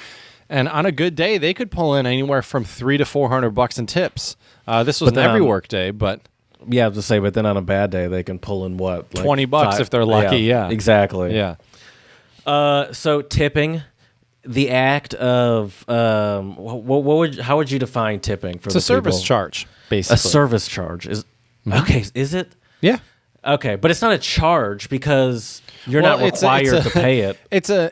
And on a good day, they could pull in anywhere from $300 to $400 in tips. This was every work day, but yeah, I have to say, but then on a bad day, they can pull in what, like $20 if they're lucky. Yeah, exactly. Yeah. So tipping, the act of how would you define tipping for it's a service charge, basically. A service charge is okay. Is it? Yeah. Okay, but it's not a charge because you're not required to pay it. It's a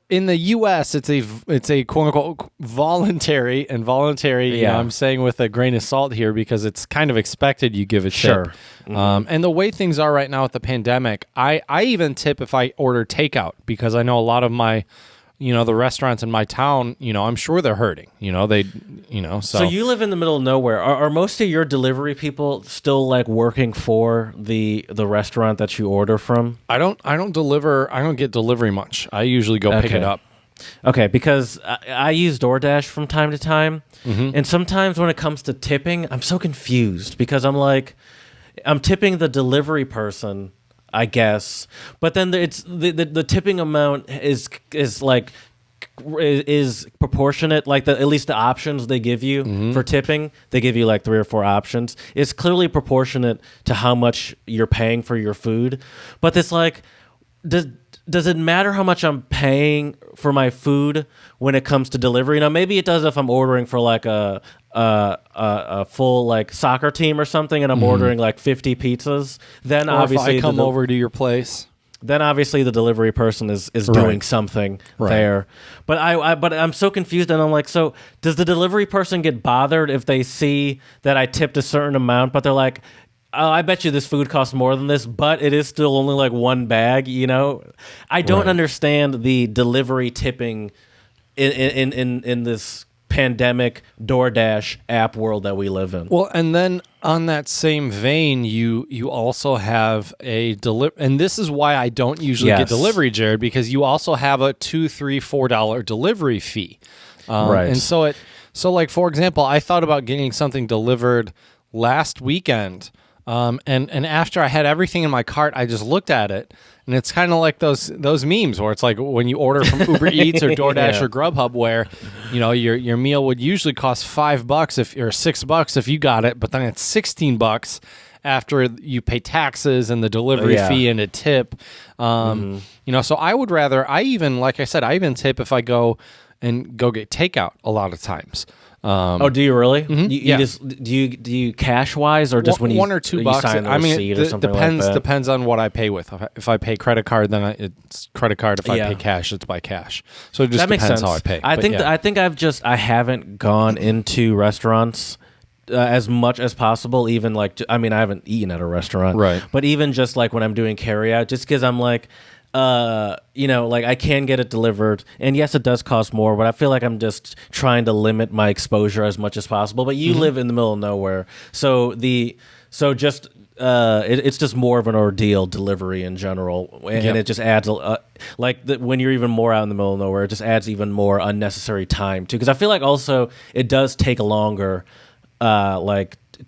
in the U.S. it's a quote unquote voluntary. Yeah. I'm saying with a grain of salt here because it's kind of expected you give a tip. Sure. Mm-hmm. And the way things are right now with the pandemic, I even tip if I order takeout because I know a lot of my the restaurants in my town, I'm sure they're hurting. So you live in the middle of nowhere. Are most of your delivery people still like working for the restaurant that you order from? I don't get delivery much. I usually go pick it up. Okay, because I use DoorDash from time to time, and sometimes when it comes to tipping, I'm so confused because I'm tipping the delivery person, I guess, but then it's the tipping amount is proportionate. Like at least the options they give you for tipping, they give you like 3 or 4 options. It's clearly proportionate to how much you're paying for your food. But it's like, does it matter how much I'm paying for my food when it comes to delivery? Now maybe it does if I'm ordering for like a full like soccer team or something, and I'm ordering like 50 pizzas. Then or obviously if I come over to your place. Then obviously the delivery person is doing something there. But I'm so confused, and I'm like, so does the delivery person get bothered if they see that I tipped a certain amount, but they're like, oh, I bet you this food costs more than this, but it is still only like one bag, I don't understand the delivery tipping in this pandemic DoorDash app world that we live in. Well, and then on that same vein, you also have and this is why I don't usually get delivery, Jared, because you also have a $2, $3, $4 delivery fee. Right. And so like, for example, I thought about getting something delivered last weekend. And after I had everything in my cart, I just looked at it, and it's kind of like those memes where it's like when you order from Uber Eats or DoorDash or Grubhub, where your meal would usually cost $5 or $6 if you got it, but then it's $16 after you pay taxes and the delivery fee and a tip. So I even tip if I go get takeout a lot of times. Do you really? You yeah. just do you cash wise or just when you $1 or $2? you sign the receipt or something depends like that? depends on what I pay with. If I pay credit card, then it's credit card. If I Yeah. pay cash, it's by cash. So it just That makes depends sense. how I pay. I But think yeah. I haven't gone into restaurants as much as possible. Even like I haven't eaten at a restaurant, Right. But even just like when I'm doing carry out, just because I'm like. Like I can get it delivered, and yes, it does cost more, but I feel like I'm just trying to limit my exposure as much as possible. But you live in the middle of nowhere, it's just more of an ordeal delivery in general, and it just adds when you're even more out in the middle of nowhere, it just adds even more unnecessary time too. Because I feel like also it does take longer,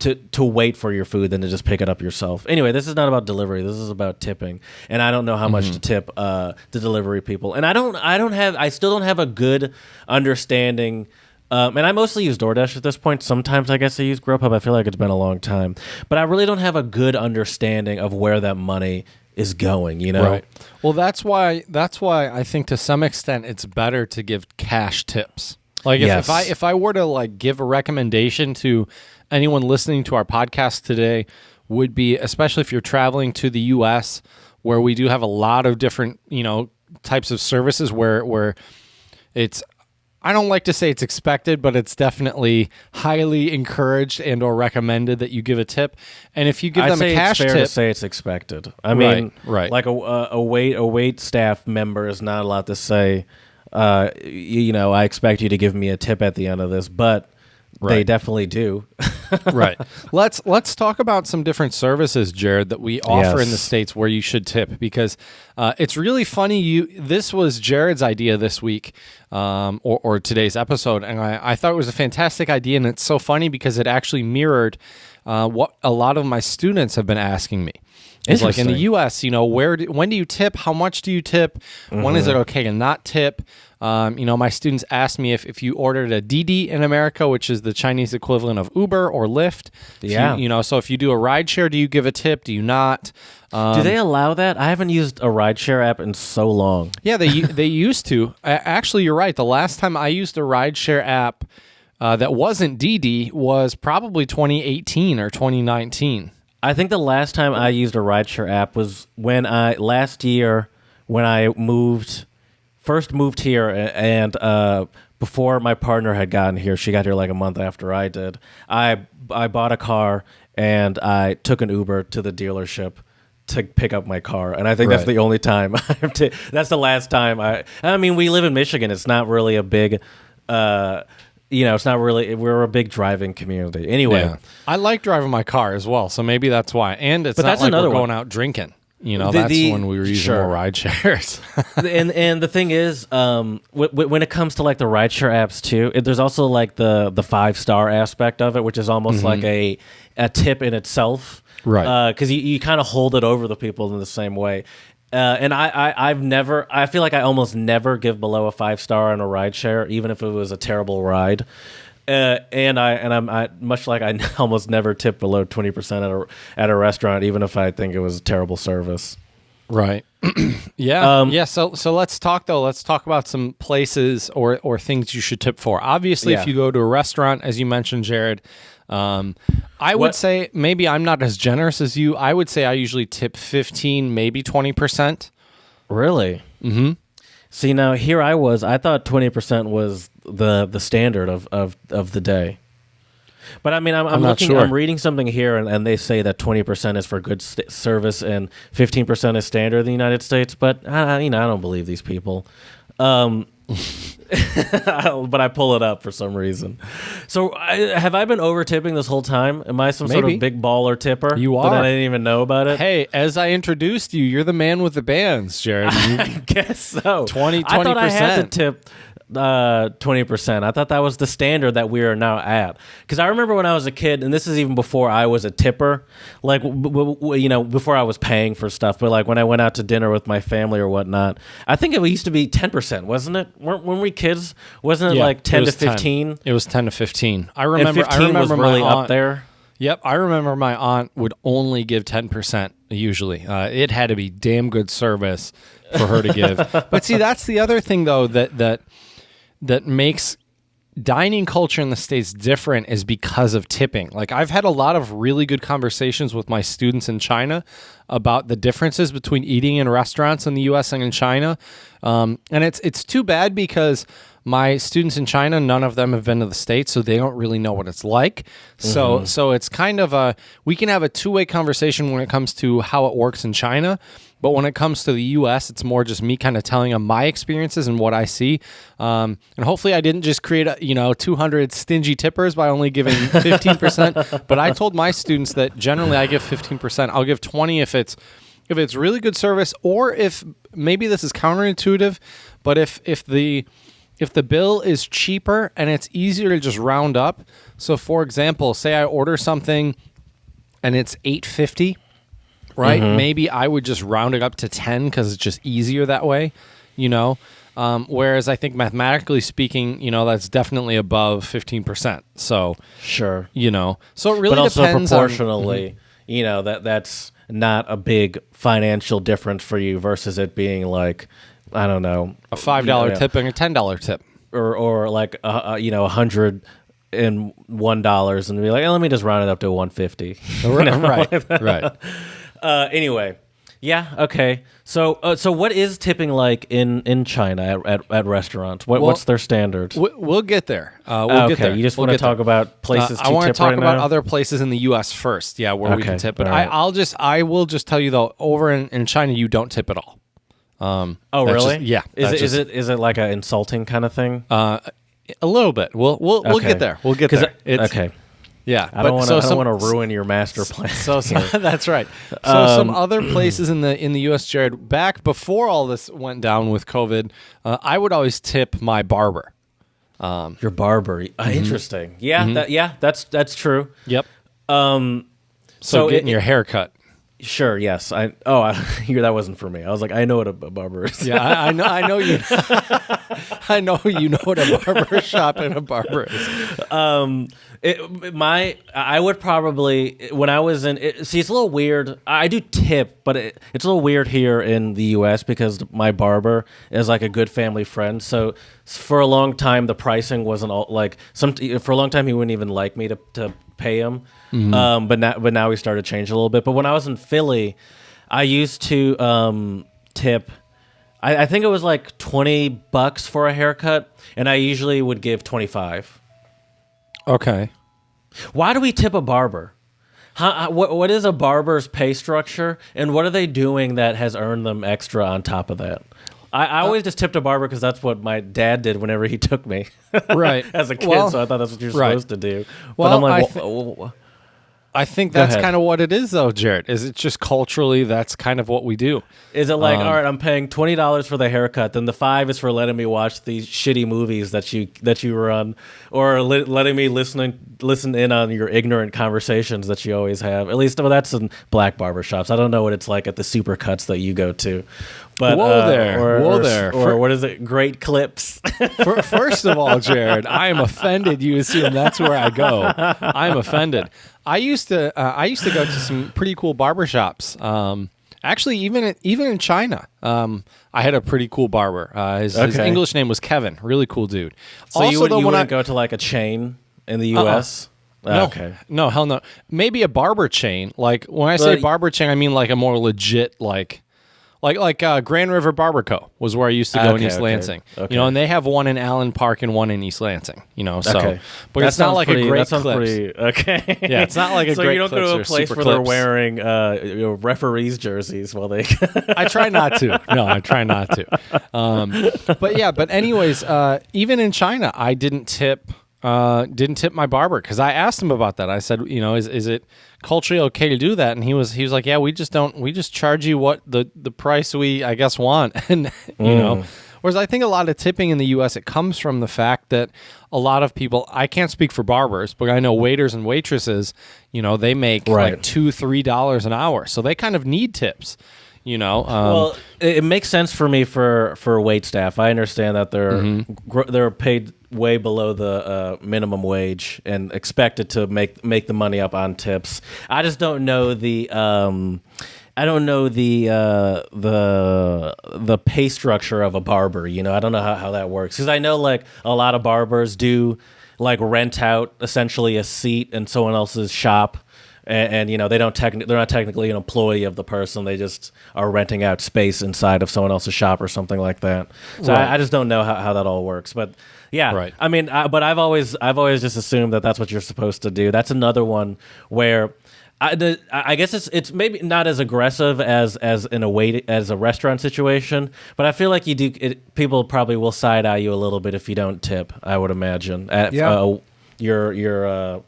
to wait for your food than to just pick it up yourself. Anyway, this is not about delivery. This is about tipping, and I don't know how much to tip the delivery people. And I still don't have a good understanding. And I mostly use DoorDash at this point. Sometimes I guess I use Grubhub. I feel like it's been a long time, but I really don't have a good understanding of where that money is going. Right. Well, that's why I think to some extent it's better to give cash tips. Like if I were to like give a recommendation to anyone listening to our podcast today, would be, especially if you're traveling to the U.S., where we do have a lot of different types of services where it's, I don't like to say it's expected, but it's definitely highly encouraged and or recommended that you give a tip. And if you give them a cash it's fair tip, to say it's expected. I mean, right. Like a wait staff member is not allowed to say, I expect you to give me a tip at the end of this, but they definitely do. Right. Let's talk about some different services, Jared, that we offer in the States where you should tip, because it's really funny. This was Jared's idea this week, or today's episode, and I thought it was a fantastic idea, and it's so funny because it actually mirrored what a lot of my students have been asking me. It's like in the U.S., when do you tip? How much do you tip? When is it okay to not tip? My students asked me if you ordered a Didi in America, which is the Chinese equivalent of Uber or Lyft. So if you do a rideshare, do you give a tip? Do you not? Do they allow that? I haven't used a rideshare app in so long. Yeah, they used to. Actually, you're right. The last time I used a rideshare app that wasn't Didi was probably 2018 or 2019. I think the last time I used a rideshare app was last year when I first moved here, and before my partner had gotten here. She got here like a month after I did. I bought a car and I took an Uber to the dealership to pick up my car, and I think that's the only time that's the last time I mean, we live in Michigan. It's not really a big it's not really, we're a big driving community. Anyway, I like driving my car as well, so maybe that's why. And it's not that's like another we're going one. out drinking. That's when we were using more ride shares. and the thing is, when it comes to like the rideshare apps too, there's also like the 5-star aspect of it, which is almost like a tip in itself, right? Because you kind of hold it over the people in the same way. And I feel like I almost never give below a 5-star on a rideshare, even if it was a terrible ride. I'm much like I almost never tip below 20% at a restaurant, even if I think it was a terrible service. Right. Yeah. So let's talk though. Let's talk about some places or things you should tip for. Obviously, if you go to a restaurant, as you mentioned, Jared, I would say maybe I'm not as generous as you. I would say I usually tip 15, maybe 20%. Really? Mm-hmm. See, now here I thought 20% was the standard of the day. But I mean, I'm not looking, sure. I'm reading something here, and they say that 20% is for good service and 15% is standard in the United States. But I don't believe these people. But I pull it up for some reason. So have I been over tipping this whole time? Am I some sort of big baller tipper? You are. That I didn't even know about it? Hey, as I introduced you, you're the man with the bands, Jared. I guess so. 20%. I thought I had to tip 20%. I thought that was the standard that we are now at. Because I remember when I was a kid, and this is even before I was a tipper, like before I was paying for stuff. But like when I went out to dinner with my family or whatnot, I think it used to be 10%, wasn't it? When we kids, wasn't it like 10 to 15? 10. It was 10 to 15. I remember. And 15 was really up there. Yep, I remember my aunt would only give 10% usually. It had to be damn good service for her to give. But see, that's the other thing though that makes dining culture in the States different is because of tipping. Like I've had a lot of really good conversations with my students in China about the differences between eating in restaurants in the U.S. and in China. And it's too bad because my students in China, none of them have been to the States, so they don't really know what it's like. So it's kind of we can have a two-way conversation when it comes to how it works in China. But when it comes to the U.S., it's more just me kind of telling them my experiences and what I see. And hopefully I didn't just create 200 stingy tippers by only giving 15%. But I told my students that generally I give 15%. I'll give 20 if it's really good service, or if maybe this is counterintuitive, but if the bill is cheaper and it's easier to just round up. So for example, say I order something and it's $8.50. Right? Maybe I would just round it up to 10 because it's just easier that way, whereas I think mathematically speaking, that's definitely above 15%. So Sure. So it really but also depends proportionally, that's not a big financial difference for you versus it being like, I don't know, a $5 tip and a $10 tip. Or like, $101 and be like, let me just round it up to $150. Right. Anyway, yeah, okay. So what is tipping like in China at restaurants? What's their standards? We'll get there. We'll get there. You just want to talk about places to tip I want to talk right about now? other places in the U.S. first, where we can tip. But right. I will just tell you though, over in China, you don't tip at all. Oh, really? Is it like an insulting kind of thing? A little bit. We'll get there. We'll get there. Okay. Yeah, I don't want to ruin your master plan. So that's right. So some other places in the U.S., Jared, back before all this went down with COVID, I would always tip my barber. Your barber, interesting. Yeah, that's true. Yep. So getting your hair cut. Sure. Yes. That wasn't for me. I was like, I know what a barber is. Yeah, I know you. I know you know what a barber shop and a barber is. I would probably, when I was it's a little weird. I do tip, but it's a little weird here in the U.S. because my barber is like a good family friend. So for a long time, the pricing wasn't all like for a long time, he wouldn't even like me to pay him. But now we started to change a little bit. But when I was in Philly, I used to tip. I think it was like $20 for a haircut, and I usually would give 25. Okay. Why do we tip a barber? What is a barber's pay structure, and what are they doing that has earned them extra on top of that? I always just tipped a barber because that's what my dad did whenever he took me, right, as a kid. So I thought that's what you're supposed to do. Well, but I'm like, I think that's kind of what it is, though, Jared. Is it just culturally that's kind of what we do? Is it like, all right, I'm paying $20 for the haircut, then the $5 is for letting me watch these shitty movies that you run, or letting me listen in on your ignorant conversations that you always have. At least that's in black barbershops. I don't know what it's like at the supercuts that you go to. But whoa there. Or what is it? Great clips. First of all, Jared, I am offended. You assume that's where I go. I'm offended. I used to go to some pretty cool barbershops. Actually, even in China, I had a pretty cool barber. His English name was Kevin. Really cool dude. So also, you wouldn't go to like a chain in the U.S.? No, okay. No, hell no. Maybe a barber chain. Like when I say barber chain, I mean like a more legit like Grand River Barber Co. was where I used to go in East Lansing. Okay. And they have one in Allen Park and one in East Lansing. So, but it's not like a great clips. Okay. Yeah, it's not like a so great. So you don't go to a place where they're wearing referees jerseys while they. I try not to. No, I try not to. But anyways, even in China, I didn't tip my barber because I asked him about that. I said, is it culturally okay to do that? And he was like, yeah, we just charge you what the price we, I guess, want. And whereas I think a lot of tipping in the U.S., it comes from the fact that a lot of people, I can't speak for barbers, but I know waiters and waitresses, they make like $2-3 an hour, so they kind of need tips. Well, it makes sense for me for wait staff. I understand that they're paid way below the minimum wage and expected to make the money up on tips. I just don't know the I don't know the pay structure of a barber. You know, I don't know how that works, because I know like a lot of barbers do like rent out essentially a seat in someone else's shop. And you know they're not technically an employee of the person. They just are renting out space inside of someone else's shop or something like that. So Right. I just don't know how that all works. But yeah, Right. I mean, but I've always just assumed that that's what you're supposed to do. That's another one where I guess it's maybe not as aggressive as in as a restaurant situation, but I feel like people probably will side eye you a little bit if you don't tip. I would imagine at your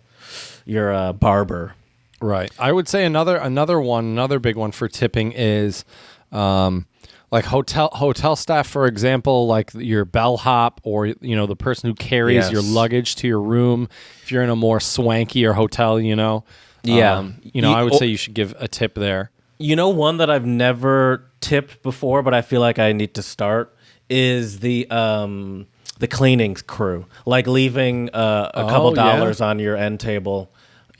barber. Right. I would say another big one for tipping is like hotel staff, for example, like your bellhop, or you know, the person who carries your luggage to your room if you're in a more swankier hotel, you know. Yeah. I would say you should give a tip there. You know, one that I've never tipped before, but I feel like I need to start is the cleaning crew, like leaving a couple dollars on your end table.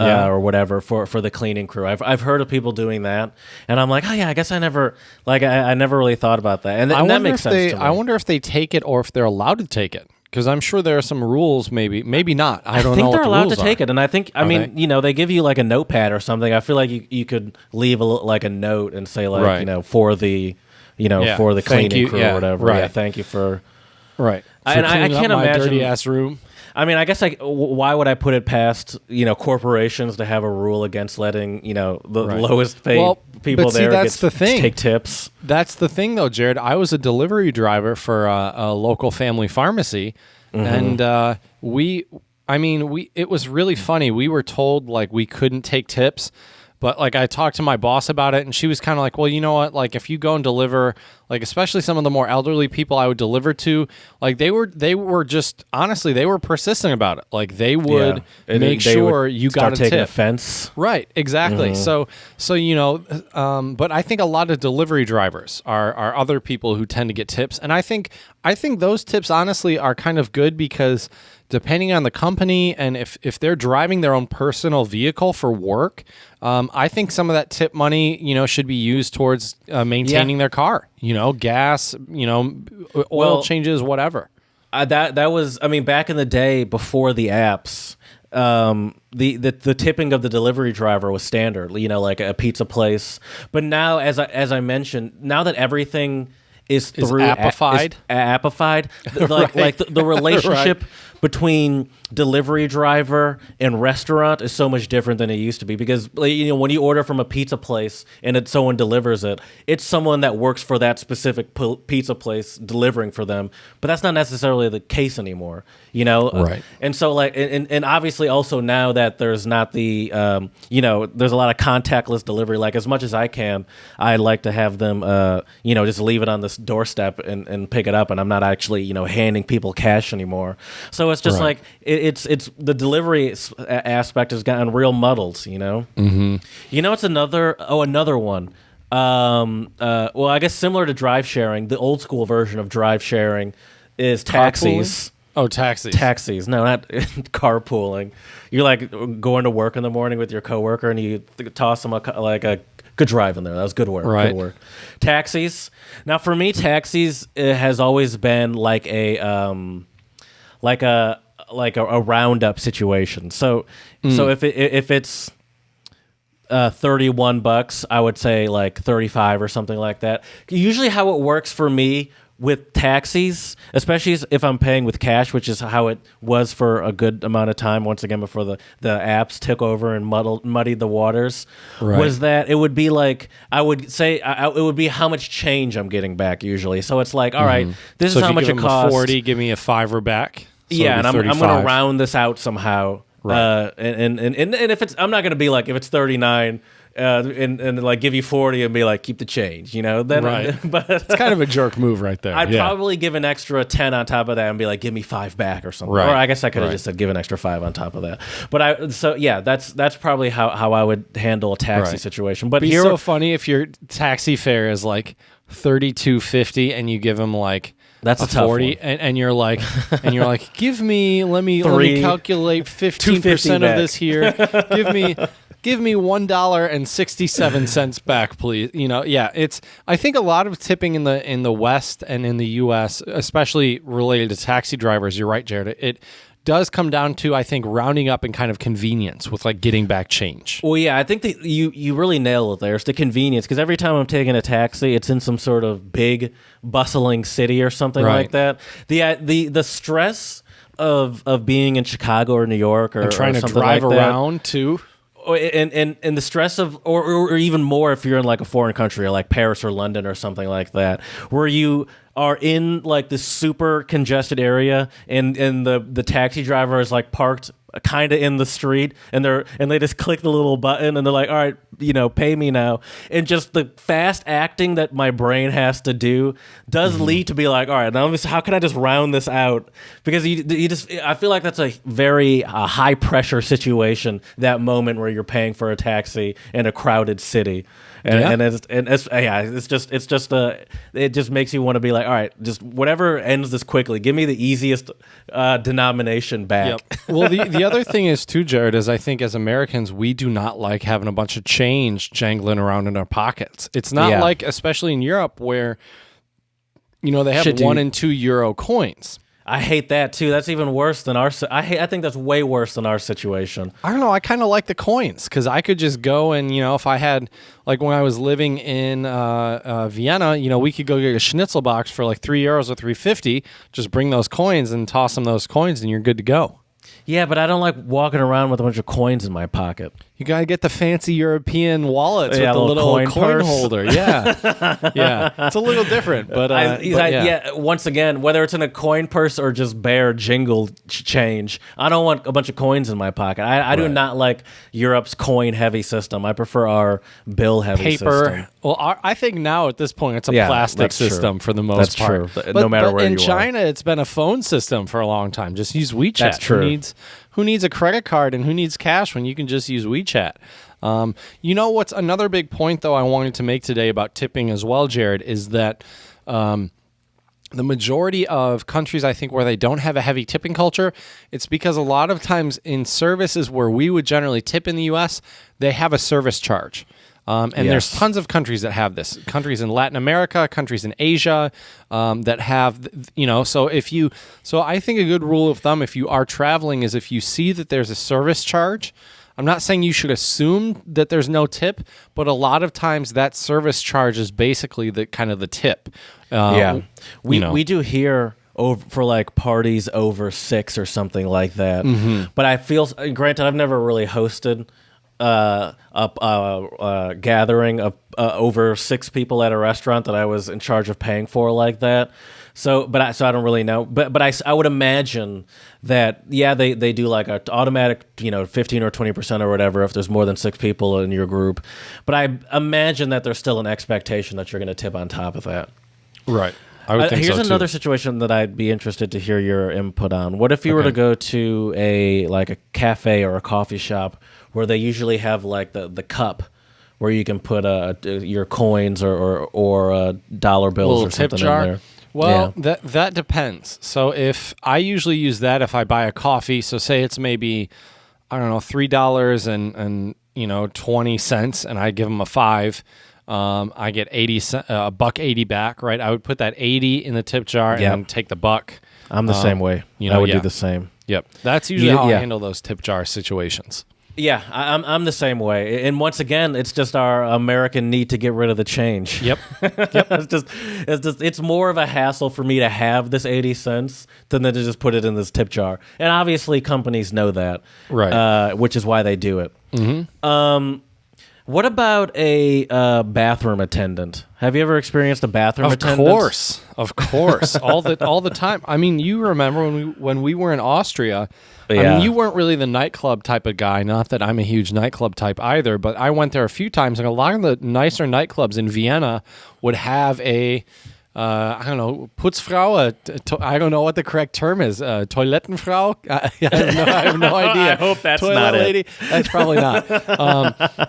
Or whatever for the cleaning crew. I've heard of people doing that, and I'm like, oh yeah, I guess I never really thought about that, and that makes sense to me. I wonder if they take it or if they're allowed to take it, because I'm sure there are some rules. Maybe not. I don't know. I think they're what the allowed rules to take are. it, and I think you know, they give you like a notepad or something. I feel like you could leave like a note and say like Right. you know for the Thank cleaning you. crew Yeah, or whatever. right. Yeah, thank you for. Right. And I can't imagine dirty ass room. I mean, I guess why would I put it past corporations to have a rule against letting the Right. lowest paid people but see, there that's the thing. take tips? That's the thing, though, Jared. I was a delivery driver for a local family pharmacy, and it was really funny. We were told like we couldn't take tips, but like I talked to my boss about it, and she was kind of like, well, you know what? Like if you go and deliver, like especially some of the more elderly people I would deliver to, like they were just honestly they were persistent about it. Like they would make sure you got a taking tip. offense. Right, exactly. So but I think a lot of delivery drivers are other people who tend to get tips, and I think those tips honestly are kind of good, because depending on the company and if they're driving their own personal vehicle for work, I think some of that tip money should be used towards maintaining their car. Gas, oil changes, whatever. That was, I mean, back in the day before the apps, the tipping of the delivery driver was standard, like a pizza place. But now, as I mentioned, now that everything is through appified, like the relationship between delivery driver and restaurant is so much different than it used to be, because when you order from a pizza place and someone delivers it, it's someone that works for that specific pizza place delivering for them, but that's not necessarily the case anymore, right. And so like and obviously also now that there's not the there's a lot of contactless delivery, like as much as I like to have them just leave it on this doorstep and pick it up, and I'm not actually handing people cash anymore. So it's just like it's the delivery aspect has gotten real muddled, Mm-hmm. It's another one. Well, I guess similar to drive sharing, the old school version of drive sharing is taxis. Carpooling? Oh, taxis. Taxis. No, not carpooling. You're like going to work in the morning with your coworker, and you toss them a good drive in there. That was good work. Right. Good work. Taxis. Now, for me, taxis has always been like a roundup situation. So if it's $31, I would say like 35 or something like that. Usually, how it works for me with taxis, especially if I'm paying with cash, which is how it was for a good amount of time, once again before the apps took over and muddied the waters, was that it would be like, I would say it would be how much change I'm getting back usually. So it's like, all right, this is how much it costs. 40, give me a $5 back. So and I'm going to round this out somehow. Right. And if it's, I'm not going to be like, if it's 39 and like give you 40 and be like, keep the change, then right. But it's kind of a jerk move right there. I'd probably give an extra 10 on top of that and be like, give me 5 back or something. Right. Or I guess I could have just said give an extra 5 on top of that. But that's probably how I would handle a taxi situation. But it'd be so funny if your taxi fare is like $32.50 and you give them like that's a tough 40 one. and you're like let me calculate 15% of this here. give me $1.67 back, please. I think a lot of tipping in the West and in the U.S., especially related to taxi drivers. You're right, Jared. It does come down to, I think, rounding up and kind of convenience with like getting back change. Well, yeah, I think that you really nail it there. It's the convenience, because every time I'm taking a taxi, it's in some sort of big, bustling city or something like that. The stress of being in Chicago or New York or trying or to something drive like that, around too. and the stress of, or even more if you're in like a foreign country or like Paris or London or something like that, where you are in like this super congested area and the taxi driver is like parked kind of in the street, and they just click the little button and they're like, all right, pay me now. And just the fast acting that my brain has to do does lead to be like, all right, now how can I just round this out? Because I feel like that's a very high pressure situation, that moment where you're paying for a taxi in a crowded city. It just makes you want to be like, all right, just whatever ends this quickly, give me the easiest denomination back. Yep. Well, the other thing is too, Jared, is I think as Americans, we do not like having a bunch of change jangling around in our pockets. It's not like, especially in Europe, where they have €1 and €2 coins. I hate that too. That's even worse than our. I think that's way worse than our situation. I don't know. I kind of like the coins because I could just go and if I had, like when I was living in Vienna, we could go get a schnitzel box for like €3 or $3.50. Just bring those coins and toss them those coins, and you're good to go. Yeah, but I don't like walking around with a bunch of coins in my pocket. You gotta get the fancy European wallets with the little coin holder. Yeah, yeah, it's a little different, but once again, whether it's in a coin purse or just bare jingle change, I don't want a bunch of coins in my pocket. I do not like Europe's coin-heavy system. I prefer our bill-heavy system. Well, I think now at this point it's a plastic system for the most part. That's true. No matter where you are. In China, it's been a phone system for a long time. Just use WeChat. That's true. Who needs a credit card and who needs cash when you can just use WeChat? What's another big point, though, I wanted to make today about tipping as well, Jared, is that the majority of countries, I think, where they don't have a heavy tipping culture, it's because a lot of times in services where we would generally tip in the U.S., they have a service charge. There's tons of countries that have this. Countries in Latin America, countries in Asia that have, so I think a good rule of thumb if you are traveling is if you see that there's a service charge, I'm not saying you should assume that there's no tip, but a lot of times that service charge is basically the kind of the tip. We do here for like parties over 6 or something like that. Mm-hmm. But I feel, granted, I've never really hosted a gathering of over 6 people at a restaurant that I was in charge of paying for like that. So I don't really know. But I would imagine that they do like an automatic 15 or 20% or whatever if there's more than 6 people in your group. But I imagine that there's still an expectation that you're going to tip on top of that. Right. I would think here's so another too. situation that I'd be interested to hear your input on. What if you were to go to a cafe or a coffee shop where they usually have like the cup where you can put your coins or dollar bills or something tip jar in there? Well, that depends. So if I usually use that if I buy a coffee, so say it's maybe $3 and 20 cents, and I give them a 5. I get $1.80 back, right? I would put that 80 in the tip jar and then take the buck. I'm the same way. I would do the same. Yep, that's usually how I handle those tip jar situations. Yeah, I'm the same way. And once again, it's just our American need to get rid of the change. Yep. It's more of a hassle for me to have this 80 cents than to just put it in this tip jar. And obviously companies know that. Right. Which is why they do it. Mm-hmm. What about a bathroom attendant? Have you ever experienced a bathroom attendant? Of course, all the time. I mean, you remember when we were in Austria. Yeah. I mean, you weren't really the nightclub type of guy. Not that I'm a huge nightclub type either, but I went there a few times, and a lot of the nicer nightclubs in Vienna would have a Putzfrau. I don't know what the correct term is. Toilettenfrau. I have no idea. I hope that's Toilet not lady. it. That's probably not.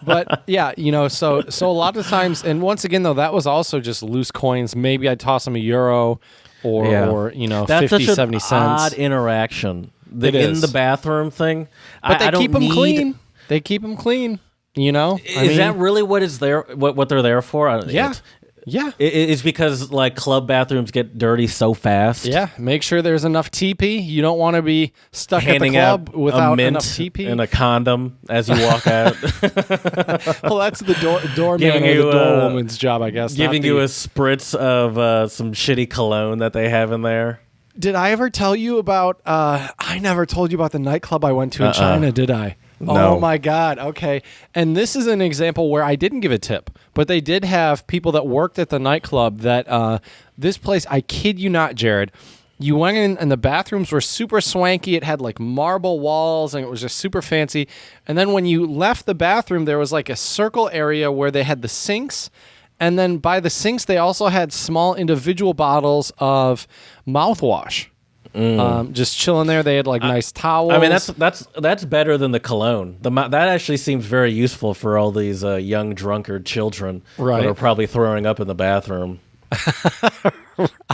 But yeah, so a lot of times, and once again though, that was also just loose coins. Maybe I'd toss them €1 or that's 50, such 70 an cents. odd interaction. In the bathroom thing. But they I don't keep them need... clean. They keep them clean. You know, Is that really what is there? What they're there for? Yeah. Yeah. It's because like club bathrooms get dirty so fast. Yeah, make sure there's enough TP. You don't want to be stuck Handing at the club out without a mint enough TP. and a condom as you walk out. Well, that's the doorman Giving or you, the doorwoman's job, I guess. Giving you a spritz of some shitty cologne that they have in there. Did I ever tell you about? I never told you about the nightclub I went to in China, did I? No. Oh my God. Okay. And this is an example where I didn't give a tip, but they did have people that worked at the nightclub that this place, I kid you not, Jared, you went in and the bathrooms were super swanky. It had like marble walls and it was just super fancy. And then when you left the bathroom, there was like a circle area where they had the sinks. And then by the sinks, they also had small individual bottles of mouthwash. Just chilling there. They had like nice towels. I mean, that's better than the cologne. That actually seems very useful for all these young drunkard children Right. that are probably throwing up in the bathroom.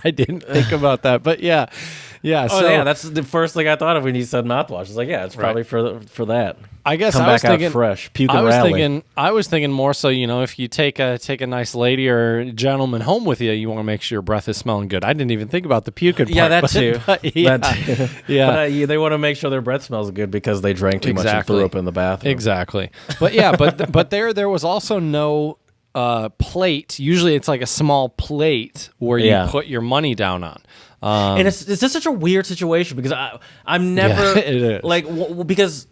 I didn't think about that, but yeah. Oh So yeah, that's the first thing I thought of when you said mouthwash. It's like, yeah, it's probably for that. I guess Come I was back out thinking fresh, puke I and was rally. thinking more so, you know, if you take a nice lady or gentleman home with you, you want to make sure your breath is smelling good. I didn't even think about the puking part. Yeah, that but- too. but yeah, That too. yeah. But they want to make sure their breath smells good because they drank too much and Exactly. threw up in the bathroom. Exactly. But yeah, but there was also no plate. Usually it's like a small plate where you Yeah. put your money down on. And it's just such a weird situation because I'm never Yeah, it is. like because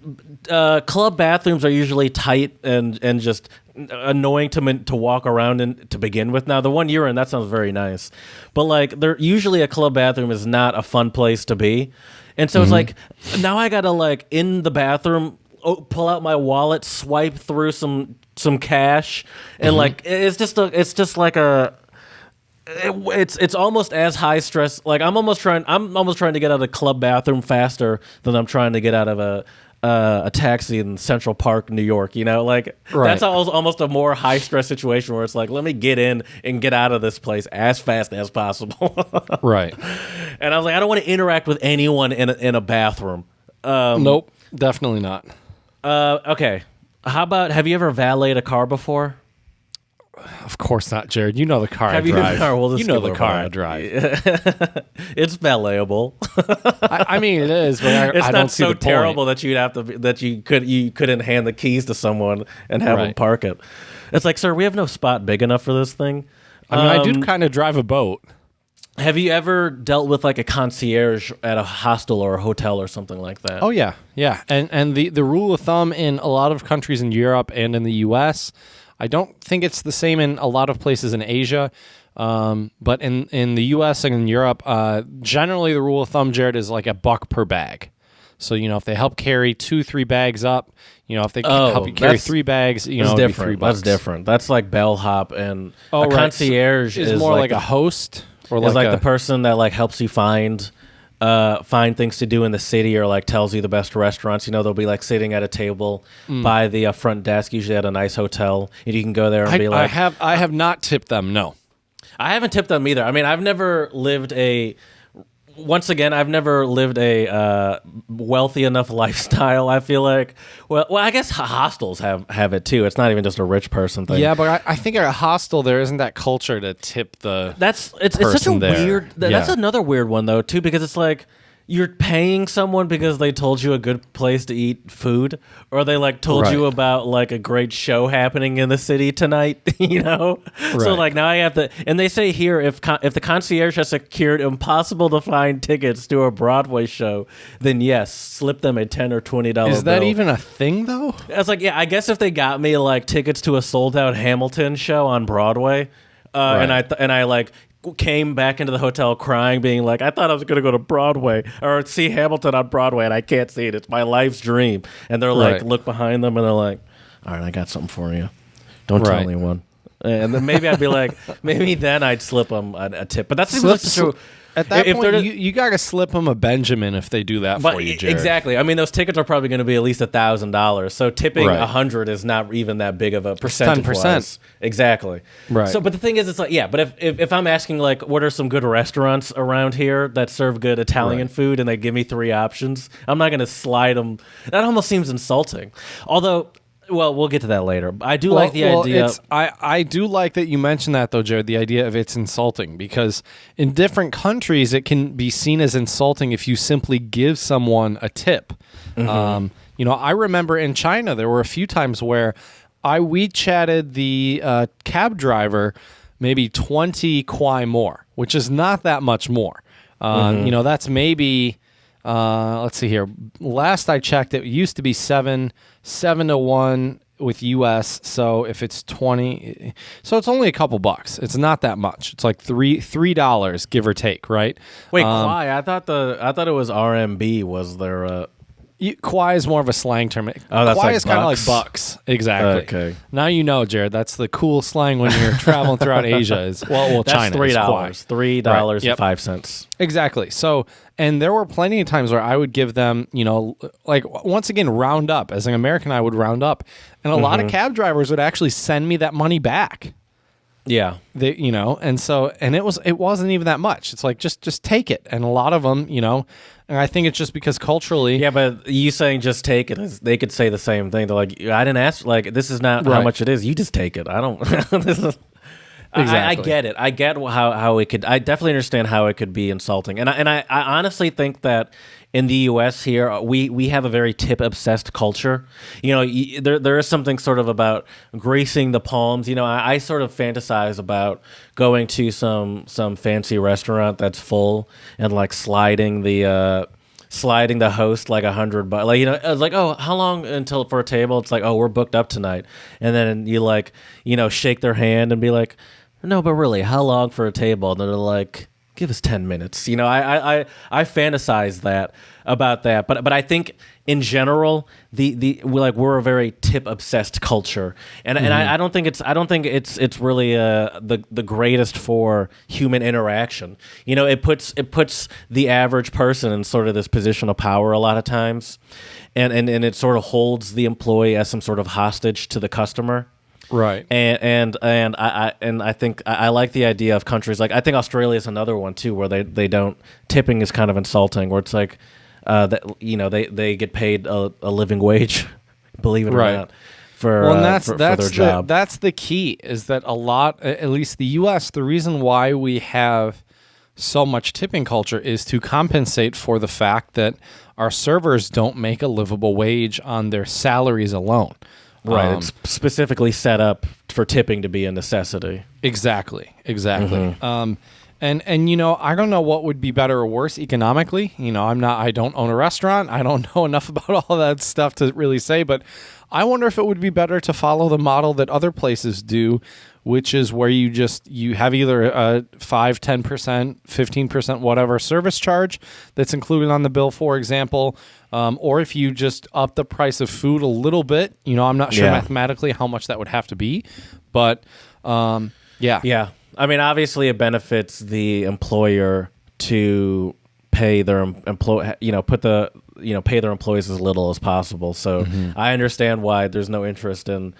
club bathrooms are usually tight and just annoying to walk around in to begin with. Now the one you're in, that sounds very nice, but like usually a club bathroom is not a fun place to be, and so it's like now I gotta like in the bathroom pull out my wallet, swipe through some cash, and like it's just like a. It's almost as high stress. Like I'm almost trying to get out of a club bathroom faster than I'm trying to get out of a taxi in Central Park, New York. You know, like Right. that's almost a more high stress situation where it's like, let me get in and get out of this place as fast as possible. Right. And I was like, I don't want to interact with anyone in a bathroom. Nope. Definitely not. Okay, how about have you ever valeted a car before? Of course not, Jared. You know the car Have I you- drive. we'll just You know skip the over car that. I drive. It's valetable. I mean, it is, but It's I not don't see so the point. terrible that you'd have to that you couldn't hand the keys to someone and have them Right. park it. It's like, sir, we have no spot big enough for this thing. I mean, I do kind of drive a boat. Have you ever dealt with like a concierge at a hostel or a hotel or something like that? Oh yeah, yeah. And the rule of thumb in a lot of countries in Europe and in the U.S., I don't think it's the same in a lot of places in Asia. But in the U.S. and in Europe, generally the rule of thumb, Jared, is like $1 per bag. So, you know, if they help carry 2-3 bags up, you know, if they help you carry that's- 3 bags, you That's know, it'd be different. $3. That's different. That's like bellhop and Oh, a right. concierge is is more like the- a host or is like a, the person that like helps you find things to do in the city or like tells you the best restaurants. You know, they'll be like sitting at a table by the front desk, usually at a nice hotel, and you can go there and be like, I have not tipped them. No. I haven't tipped them either. I mean, I've never lived a wealthy enough lifestyle. I feel like, well, I guess hostels have it too. It's not even just a rich person thing. Yeah, but I think at a hostel there isn't that culture to tip the. It's such a person there. weird. That's Yeah. another weird one though too, because it's like you're paying someone because they told you a good place to eat food, or they like told you Right. about like a great show happening in the city tonight. You know, so Right. like now I have to. And they say here if the concierge has secured impossible to find tickets to a Broadway show, then yes, slip them a $10 or $20 Is that bill. even a thing though? I was like, yeah, I guess if they got me like tickets to a sold out Hamilton show on Broadway, and I like came back into the hotel crying, being like, I thought I was going to go to Broadway or see Hamilton on Broadway, and I can't see it. It's my life's dream. And they're like, Right. look behind them, and they're like, all right, I got something for you. Don't tell Right. anyone. And then maybe I'd be like, maybe then I'd slip them a tip. But that seems like such a. At that if point, they're- you got to slip them a Benjamin if they do that But for you, Jared. exactly. I mean, those tickets are probably going to be at least $1,000. So tipping Right. 100 is not even that big of a percentage. 10%. Exactly. Right. So, but the thing is, it's like, yeah. But if I'm asking like, what are some good restaurants around here that serve good Italian Right. food, and they give me 3 options, I'm not going to slide them. That almost seems insulting. Although, Well, we'll get to that later. I do like the idea. I do like that you mentioned that, though, Jared, the idea of it's insulting, because in different countries, it can be seen as insulting if you simply give someone a tip. I remember in China, there were a few times where we chatted the cab driver maybe 20 kwai more, which is not that much more. That's maybe... let's see here. Last I checked, it used to be 7-1 with US. So if it's 20, so it's only a couple bucks. It's not that much. It's like $3, give or take, right? Wait, kwai? I thought it was RMB was their. Kwai is more of a slang term. That's kwai like is kind of like bucks. Exactly. Okay. Now you know, Jared. That's the cool slang when you're traveling throughout Asia. Is China. That's $3. $3.05. Right. Exactly. So, and there were plenty of times where I would give them, like once again, round up. As an American, I would round up, and a lot of cab drivers would actually send me that money back. Yeah. And it wasn't even that much. It's like just take it. And a lot of them, and I think it's just because culturally. Yeah, but you saying just take it, they could say the same thing. They're like, I didn't ask. Like, this is not how much it is. You just take it. I don't. This is. Exactly. I get it. I get how it could. I definitely understand how it could be insulting, and I honestly think that in the U.S. here we have a very tip obsessed culture. There is something sort of about gracing the palms. I sort of fantasize about going to some fancy restaurant that's full and like sliding the host like $100, like it's like, oh, how long until for a table? It's like, oh, we're booked up tonight, and then you like shake their hand and be like, no, but really, how long for a table? And they're like, give us 10 minutes. I fantasize about that, but I think in general, we're a very tip obsessed culture, and I don't think it's really the greatest for human interaction. It puts the average person in sort of this position of power a lot of times, and it sort of holds the employee as some sort of hostage to the customer. Right. And I think I like the idea of countries like, I think Australia is another one too, where they don't, tipping is kind of insulting, where it's like they get paid a living wage, believe it or not, for their job. That's the key, is that a lot, at least the US, the reason why we have so much tipping culture is to compensate for the fact that our servers don't make a livable wage on their salaries alone. Right, it's specifically set up for tipping to be a necessity. Exactly. And I don't know what would be better or worse economically. I don't own a restaurant. I don't know enough about all that stuff to really say, but I wonder if it would be better to follow the model that other places do, which is where you have either a 5, 10%, 15%, whatever service charge that's included on the bill, for example, or if you just up the price of food a little bit. I'm not sure mathematically how much that would have to be, but yeah. Yeah. I mean, obviously it benefits the employer to pay their pay their employees as little as possible. So I understand why there's no interest in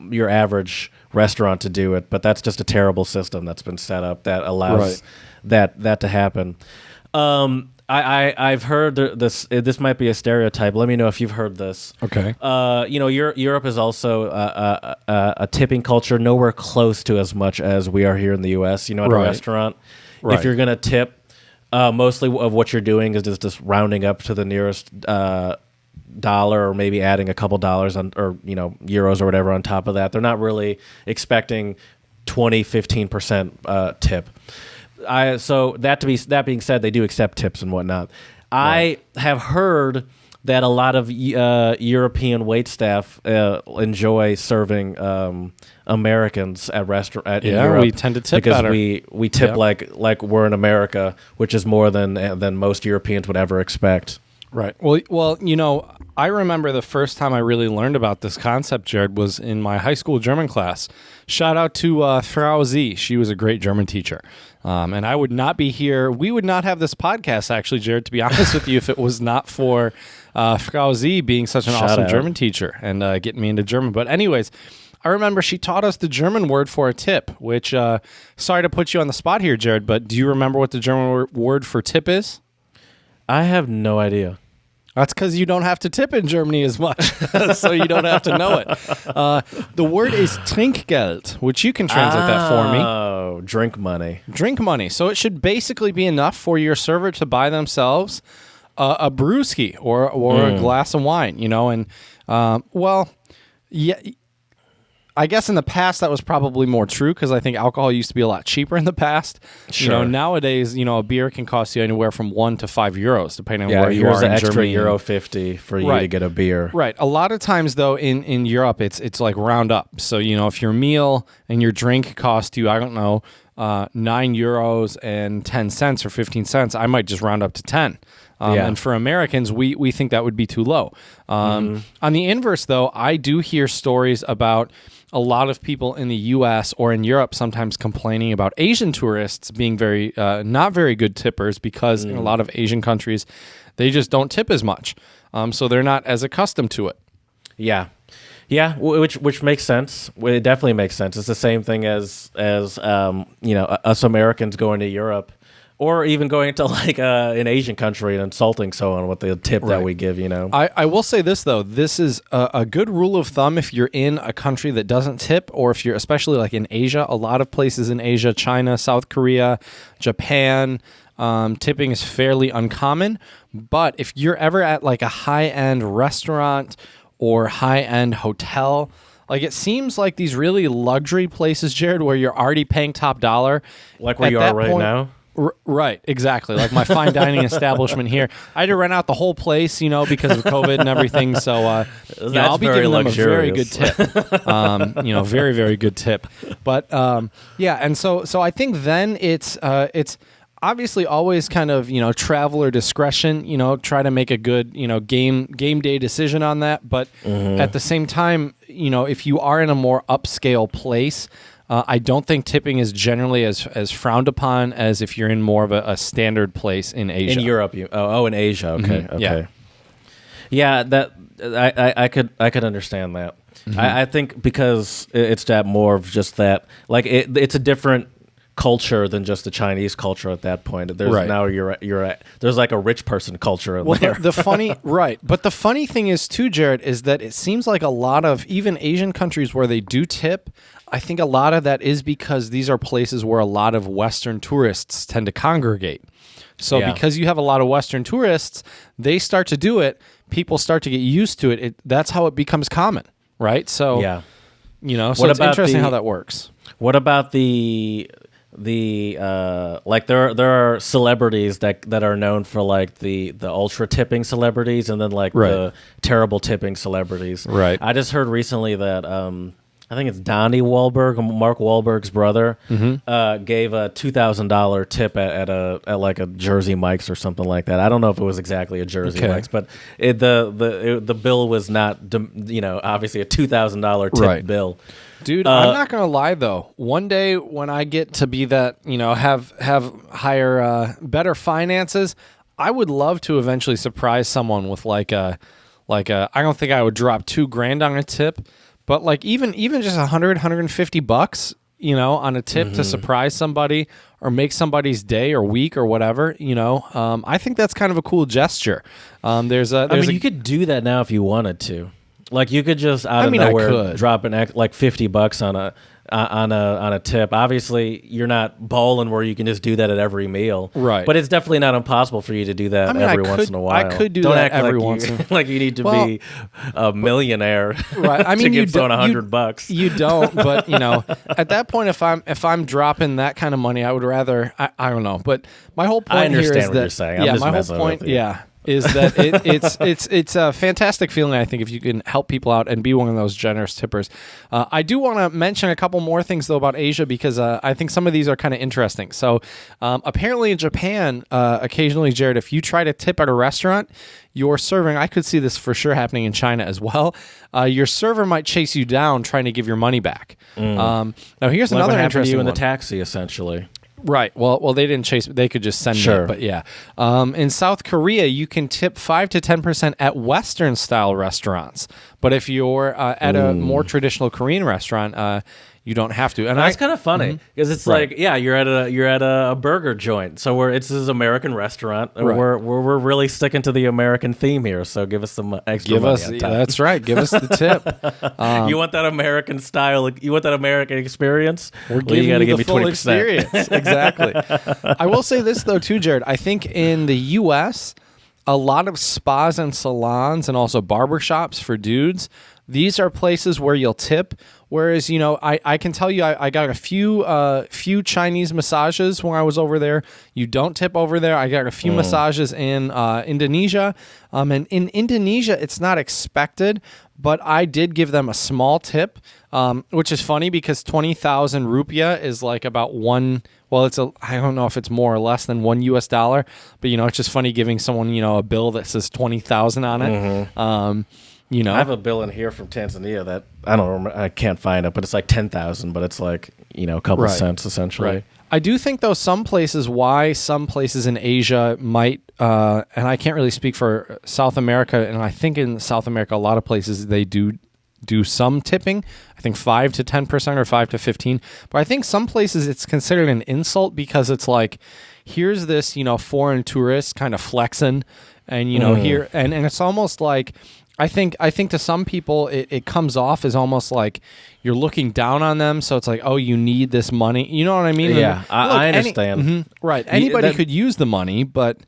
your average restaurant to do it, but that's just a terrible system that's been set up that allows that to happen. I've heard this. This might be a stereotype. Let me know if you've heard this. Okay. Europe is also a tipping culture, nowhere close to as much as we are here in the U.S. At a restaurant, if you're gonna tip, mostly of what you're doing is just rounding up to the nearest dollar, or maybe adding a couple dollars on, or euros or whatever on top of that. They're not really expecting 20-15% tip. So that being said, they do accept tips and whatnot. I have heard that a lot of European waitstaff enjoy serving Americans at restaurant in Europe. We tend to tip because better. we tip like we're in America, which is more than most Europeans would ever expect. Right. Well, I remember the first time I really learned about this concept, Jared, was in my high school German class. Shout out to Frau Z. She was a great German teacher. And I would not be here. We would not have this podcast, actually, Jared, to be honest with you, if it was not for Frau Z being such an awesome German teacher and getting me into German. But anyways, I remember she taught us the German word for a tip, which, sorry to put you on the spot here, Jared, but do you remember what the German word for tip is? I have no idea. That's because you don't have to tip in Germany as much, so you don't have to know it. The word is Trinkgeld, which you can translate that for me. Oh, drink money. Drink money. So it should basically be enough for your server to buy themselves a brewski or a glass of wine, and yeah. I guess in the past that was probably more true because I think alcohol used to be a lot cheaper in the past. Sure. Nowadays, a beer can cost you anywhere from €1 to €5, depending on where you here's are an in extra Germany. €50 for you to get a beer. Right. A lot of times, though, in Europe, it's like round up. So, if your meal and your drink cost you, I don't know, €9.10 or 15 cents, I might just round up to 10. And for Americans, we think that would be too low. On the inverse, though, I do hear stories about a lot of people in the U.S. or in Europe sometimes complaining about Asian tourists being not very good tippers because in a lot of Asian countries, they just don't tip as much. So they're not as accustomed to it. Yeah. Yeah, which makes sense. It definitely makes sense. It's the same thing as us Americans going to Europe, or even going to like an Asian country and insulting someone with the tip that we give. I will say this though: this is a good rule of thumb if you're in a country that doesn't tip, or if you're especially like in Asia. A lot of places in Asia, China, South Korea, Japan. Tipping is fairly uncommon, but if you're ever at like a high-end restaurant or high-end hotel, like it seems like these really luxury places, Jared, where you're already paying top dollar. Like where you are right now? Right, exactly. Like my fine dining establishment here. I had to rent out the whole place, because of COVID and everything. So I'll be giving them a very good tip. Very, very good tip. But and so I think then it's obviously always kind of, traveler discretion, try to make a good, game day decision on that. But at the same time, if you are in a more upscale place, I don't think tipping is generally as frowned upon as if you're in more of a standard place in Asia. In Europe, in Asia. Okay, okay. Yeah, that I could understand that. I think because it's that more of just that, like it's a different culture than just the Chinese culture at that point. There's now there's like a rich person culture in there. The funny but the funny thing is too, Jared, is that it seems like a lot of even Asian countries where they do tip, I think a lot of that is because these are places where a lot of Western tourists tend to congregate. So because you have a lot of Western tourists, they start to do it, people start to get used to it. That's how it becomes common, right? So so it's interesting how that works. What about the like there are celebrities that are known for like the ultra tipping celebrities and then like the terrible tipping celebrities. Right. I just heard recently that I think it's Donnie Wahlberg, Mark Wahlberg's brother, gave a $2,000 tip at like a Jersey Mike's or something like that. I don't know if it was exactly a Jersey Mike's, but the bill was not obviously a $2,000 tip bill. Dude, I'm not gonna lie though. One day when I get to be that, have higher, better finances, I would love to eventually surprise someone with like a. I don't think I would drop $2,000 on a tip, but like even just $150, on a tip to surprise somebody or make somebody's day or week or whatever, I think that's kind of a cool gesture. You could do that now if you wanted to. Like you could just out of nowhere drop like $50 on a tip. Obviously, you're not balling where you can just do that at every meal, right? But it's definitely not impossible for you to do that every once in a while. I could do that every once in a while. Like you need to be a millionaire, right? I mean, to give someone $100. You don't, but at that point, if I'm dropping that kind of money, I would rather I don't know. But my whole point here is that what you're saying. I'm just my messing whole point, with you. is that it's a fantastic feeling, I think, if you can help people out and be one of those generous tippers. I do want to mention a couple more things, though, about Asia, because I think some of these are kind of interesting. So apparently in Japan, occasionally, Jared, if you try to tip at a restaurant, your server, I could see this for sure happening in China as well, your server might chase you down trying to give your money back. Now, here's Like another what happened interesting to you in one. the taxi, essentially. Right. Well, they didn't chase. They could just send it. But yeah, in South Korea, you can tip 5 to 10% at Western style restaurants. But if you're at a more traditional Korean restaurant, you don't have to. And That's kind of funny because it's Right. like, yeah, you're at a burger joint, so it's this American restaurant. And Right. we're really sticking to the American theme here. So give us some extra money on top. that's right. Give us the tip. You want that American style? You want that American experience? We're giving gotta you give the me full 20%. experience. Exactly. I will say this though too, Jared. I think in the U.S., a lot of spas and salons and also barbershops for dudes, these are places where you'll tip. Whereas, I can tell you I got a few Chinese massages when I was over there. You don't tip over there. I got a few massages in Indonesia. And in Indonesia, it's not expected, but I did give them a small tip, which is funny because 20,000 rupiah is like about one. Well, I don't know if it's more or less than $1, but it's just funny giving someone, a bill that says 20,000 on it. I have a bill in here from Tanzania that I don't remember. I can't find it, but it's like 10,000. But it's like a couple cents essentially. Right. I do think though some places in Asia might, and I can't really speak for South America, and I think in South America a lot of places they do some tipping. I think 5 to 10% or 5 to 15. But I think some places it's considered an insult because it's like, here's this foreign tourist kind of flexing, and here and it's almost like. I think to some people it comes off as almost like you're looking down on them. So it's like, oh, you need this money. You know what I mean? Yeah, I understand. Right. Anybody could use the money, but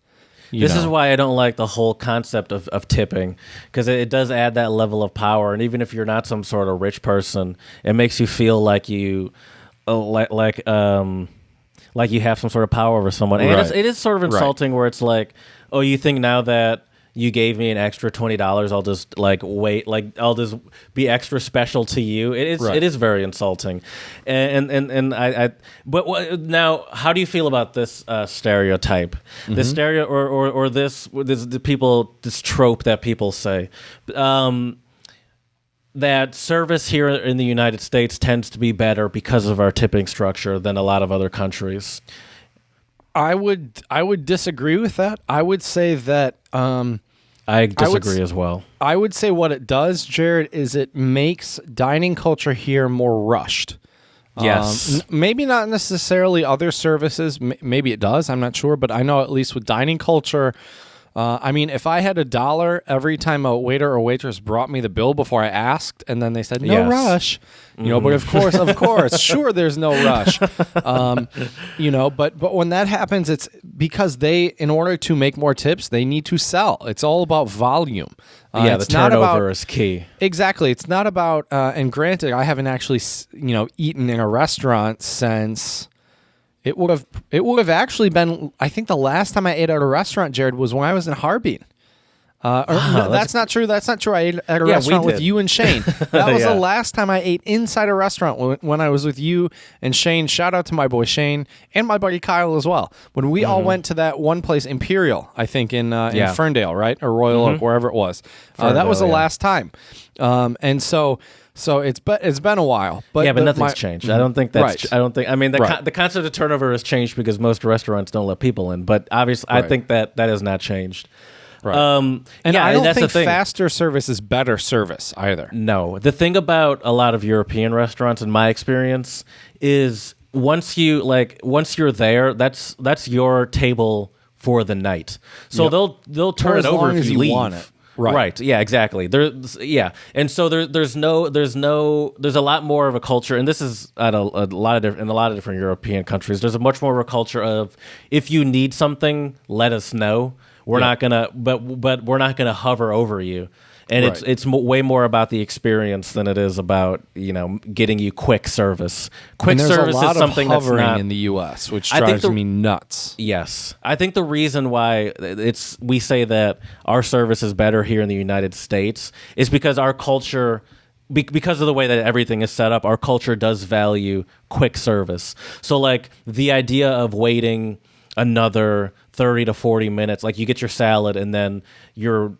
this is why I don't like the whole concept of tipping, because it does add that level of power. And even if you're not some sort of rich person, it makes you feel like you like you have some sort of power over someone. And Right. it is sort of insulting where it's like, oh, you think now that you gave me an extra $20, I'll just I'll just be extra special to you. It is very insulting, and I but now how do you feel about this stereotype, this or this trope that people say, that service here in the United States tends to be better because of our tipping structure than a lot of other countries? I would disagree with that. I would say that. I disagree as well. I would say what it does, Jared, is it makes dining culture here more rushed. Yes. Maybe not necessarily other services. Maybe it does. I'm not sure. But I know at least with dining culture, I mean, if I had $1 every time a waiter or waitress brought me the bill before I asked, and then they said, no rush, but of course, sure, there's no rush. But when that happens, it's because in order to make more tips, they need to sell. It's all about volume. The turnover is key. Exactly. It's not about, and granted, I haven't actually, eaten in a restaurant since... It would have actually been, I think the last time I ate at a restaurant, Jared, was when I was in Harbin. That's not true. That's not true. I ate at a restaurant with you and Shane. That was the last time I ate inside a restaurant when I was with you and Shane. Shout out to my boy Shane and my buddy Kyle as well. When we all went to that one place, Imperial, I think in Ferndale, right? Or Royal Oak, wherever it was. That was the last time. And so it's been a while, but nothing's changed. I don't think that's. Right. I don't think. I mean, the concept of turnover has changed because most restaurants don't let people in. But obviously, I think that has not changed. Right. And I don't that's think the thing. faster service is better service either. No, the thing about a lot of European restaurants, in my experience, is once you're there, that's your table for the night. So they'll turn it over if you leave. Want it. Right. Yeah. Exactly. And so there's a lot more of a culture, and this is in a lot of different European countries. There's a much more of a culture of, if you need something, let us know. We're not gonna, but we're not gonna hover over you. And it's way more about the experience than it is about getting you quick service. Quick service is something that's not in the U.S., which drives me nuts. Yes, I think the reason why we say that our service is better here in the United States is because our culture, because of the way that everything is set up, our culture does value quick service. So like the idea of waiting another 30 to 40 minutes, like you get your salad and then your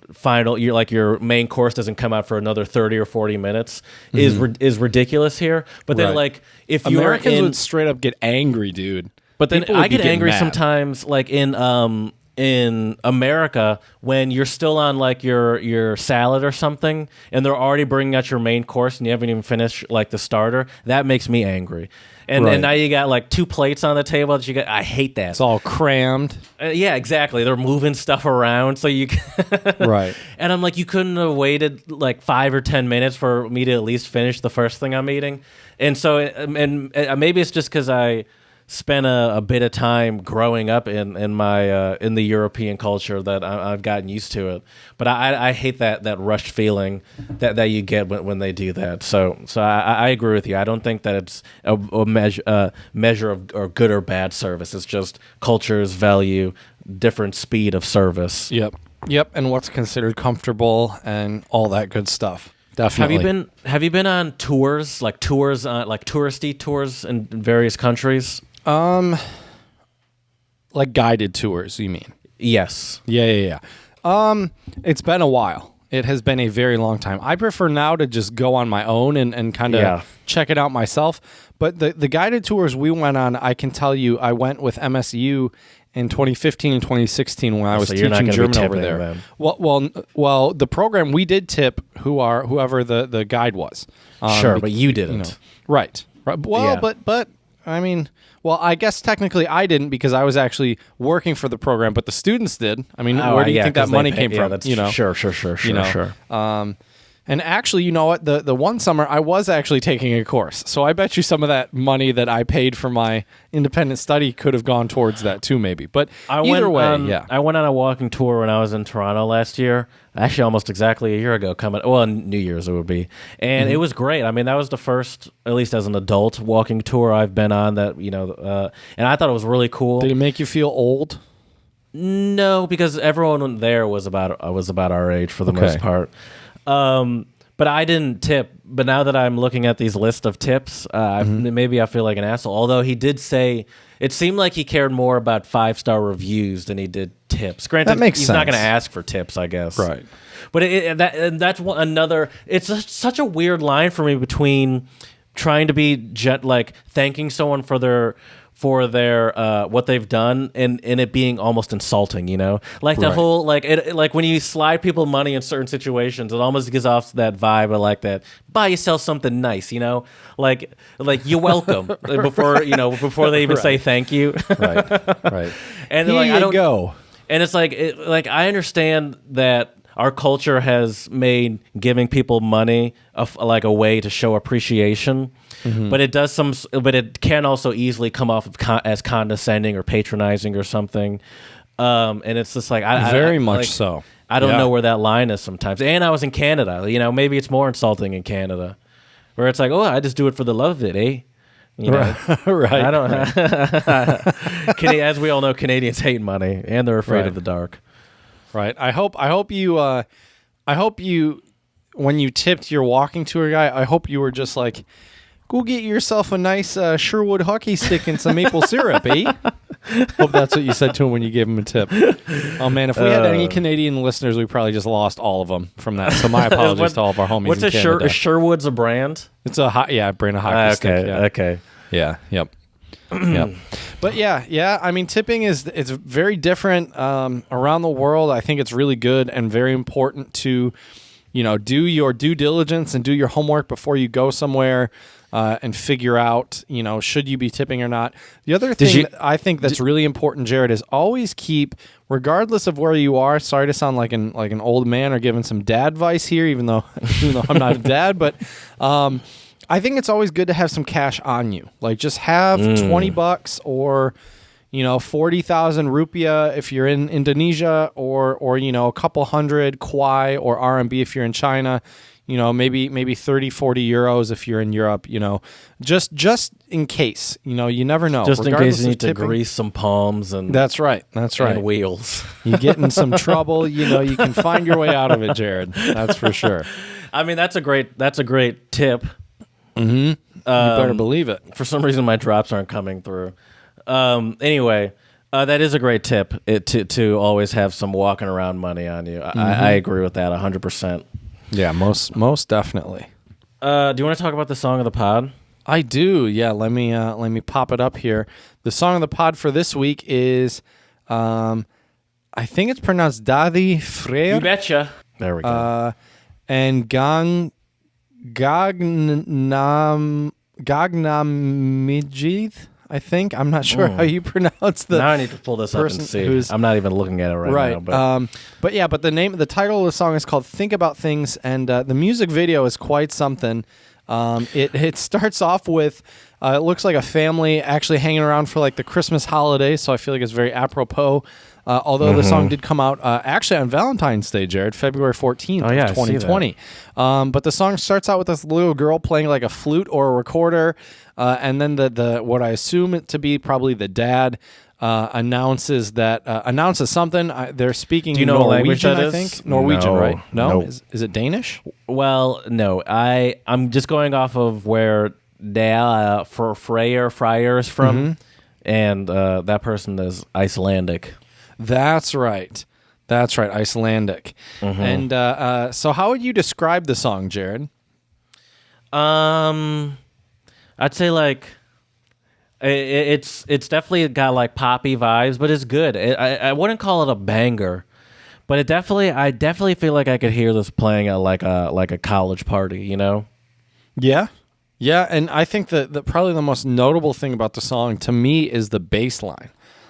main course doesn't come out for another 30 or 40 minutes is ridiculous here. But then like if Americans would straight up get angry, dude. But then I get angry sometimes, like in in America when you're still on like your salad or something, and they're already bringing out your main course, and you haven't even finished like the starter. That makes me angry. And now you got like 2 plates on the table that you got. I hate that. It's all crammed. Yeah, exactly. They're moving stuff around, so you Right. And I'm like, you couldn't have waited like 5 or 10 minutes for me to at least finish the first thing I'm eating. And so, and maybe it's just because I spent a bit of time growing up in my in the European culture that I've gotten used to it. But I hate that rushed feeling that you get when they do that. So I agree with you. I don't think that it's a measure of or good or bad service. It's just cultures value different speed of service. Yep. And what's considered comfortable and all that good stuff. Definitely. Have you been on tours like touristy tours in various countries? Like guided tours, you mean? Yes. Yeah. It's been a while. It has been a very long time. I prefer now to just go on my own and kind of check it out myself. But the guided tours we went on, I can tell you, I went with MSU in 2015 and 2016 when I was teaching German over there. Then. Well, the program we did tip whoever the guide was. Sure, but you didn't. You know, right. Well, but I mean, well, I guess technically I didn't because I was actually working for the program, but the students did. I mean, where do you think that money came from? You know, sure. And actually, you know what? The one summer I was actually taking a course, so I bet you some of that money that I paid for my independent study could have gone towards that too, maybe. But either way, I went on a walking tour when I was in Toronto last year. Actually, almost exactly a year ago. New Year's it would be, and it was great. I mean, that was the first, at least as an adult, walking tour I've been on. That and I thought it was really cool. Did it make you feel old? No, because everyone there was about our age for the most part. But I didn't tip. But now that I'm looking at these list of tips, maybe I feel like an asshole. Although he did say it seemed like he cared more about 5-star reviews than he did tips. Granted, that makes he's sense. not going to ask for tips, I guess. Right. But that's another. It's such a weird line for me between trying to be thanking someone for their what they've done and it being almost insulting, you know, like the whole like when you slide people money in certain situations, it almost gives off that vibe of like that buy yourself something nice, you know, like you're welcome before they even say thank you. right. And Here like I don't go. And it's like I understand that our culture has made giving people money like a way to show appreciation. But it can also easily come off as condescending or patronizing or something. And it's just like very much so. I don't know where that line is sometimes. And I was in Canada. You know, maybe it's more insulting in Canada, where it's like, oh, I just do it for the love of it, eh? You know, right. I don't. As we all know, Canadians hate money and they're afraid of the dark. Right. I hope you. When you tipped your walking tour guy, I hope you were just like, go get yourself a nice Sherwood hockey stick and some maple syrup, eh? Hope that's what you said to him when you gave him a tip. Oh, man, if we had any Canadian listeners, we probably just lost all of them from that. So my apologies to all of our homies in Canada. What's Sherwood's a brand? It's a brand of hockey stick. Yeah. Okay. Yeah, yep. Yep. But yeah. I mean, tipping it's very different around the world. I think it's really good and very important to, do your due diligence and do your homework before you go somewhere. And figure out, should you be tipping or not. The other thing I think that's really important, Jared, is always keep, regardless of where you are. Sorry to sound like an old man or giving some dad advice here, even though I'm not a dad, but I think it's always good to have some cash on you. Like just have $20 or 40,000 rupiah if you're in Indonesia, or a couple hundred kwai or RMB if you're in China. Maybe 30, 40 euros if you're in Europe, just in case, you never know. Just in case you need to grease some palms and that's right. And wheels. You get in some trouble, you can find your way out of it, Jared. That's for sure. I mean, that's a great tip. Mm-hmm. You better believe it. For some reason, my drops aren't coming through. Anyway, that is a great tip to always have some walking around money on you. I agree with that 100%. Yeah, most definitely. Do you want to talk about the song of the pod? I do. Yeah, let me pop it up here. The song of the pod for this week is I think it's pronounced Dadi Frere. You betcha. There we go. And Gagnamijith, I think. I'm not sure how you pronounce the. Now I need to pull this up and see. I'm not even looking at it right now. But the title of the song is called "Think About Things," and the music video is quite something. It starts off with it looks like a family actually hanging around for like the Christmas holiday, so I feel like it's very apropos. Although the song did come out actually on Valentine's Day, Jared, February 14th of 2020. But the song starts out with this little girl playing like a flute or a recorder, and then the what I assume it to be probably the dad announces something. They're speaking Do you know Norwegian, what language that I is? think. Norwegian, No. right? No? Nope. Is it Danish? Well, no. I'm just going off of where Freyr is from, and that person is Icelandic. That's right. Icelandic. And so how would you describe the song, Jared? I'd say like it's definitely got like poppy vibes, but it's good. I wouldn't call it a banger, but I definitely feel like I could hear this playing at like a college party, you know? Yeah. Yeah, and I think that probably the most notable thing about the song to me is the bass line.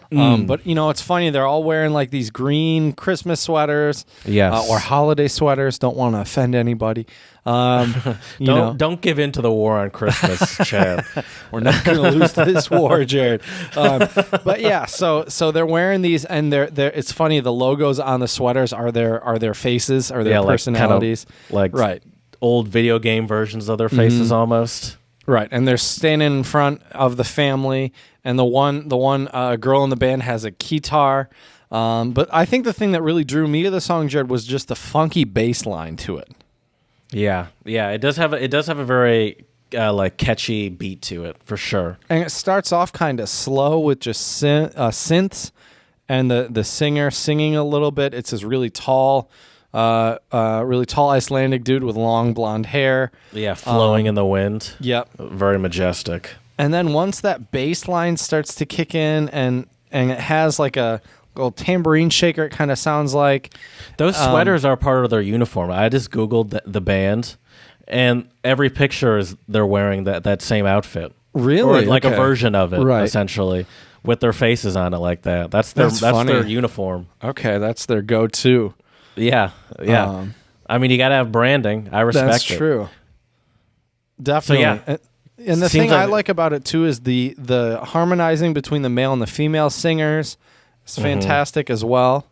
But it's funny. They're all wearing like these green Christmas sweaters, Yes. or holiday sweaters. Don't want to offend anybody. Don't give in to the war on Christmas, Chad. We're not going to lose this war, Jared. But yeah, so they're wearing these, and they're it's funny. The logos on the sweaters are their faces, are their personalities, like right. Old video game versions of their faces almost. Right, and they're standing in front of the family, and the one girl in the band has a guitar. But I think the thing that really drew me to the song, Jared, was just the funky bass line to it. Yeah, it does have a very like catchy beat to it for sure. And it starts off kind of slow with just synths, and the singer singing a little bit. It's this really tall Icelandic dude with long blonde hair. Yeah, flowing in the wind. Yep. Very majestic. And then once that bass line starts to kick in, and it has like a little tambourine shaker, it kind of sounds like. Those sweaters are part of their uniform. I just Googled the band, and every picture is they're wearing that same outfit. Really? Or like a Okay. version of it, Right. essentially, with their faces on it like that. That's funny. their uniform. Okay, that's their go-to. Yeah. I mean, you got to have branding. I respect That's it. true. Definitely. So, yeah. And the Seems thing I like- like about it too is the harmonizing between the male and the female singers. It's fantastic as well.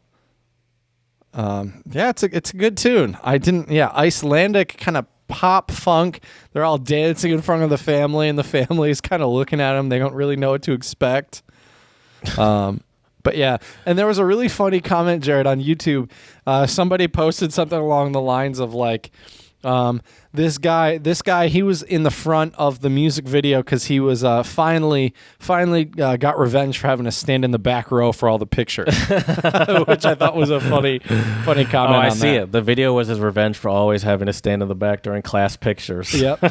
It's a good tune. Icelandic kind of pop funk. They're all dancing in front of the family, and the family is kind of looking at them. They don't really know what to expect. But yeah, and there was a really funny comment, Jared, on YouTube. Somebody posted something along the lines of like, this guy, he was in the front of the music video because he was finally got revenge for having to stand in the back row for all the pictures, which I thought was a funny comment. I on see that. it. The video was his revenge for always having to stand in the back during class pictures. Yep.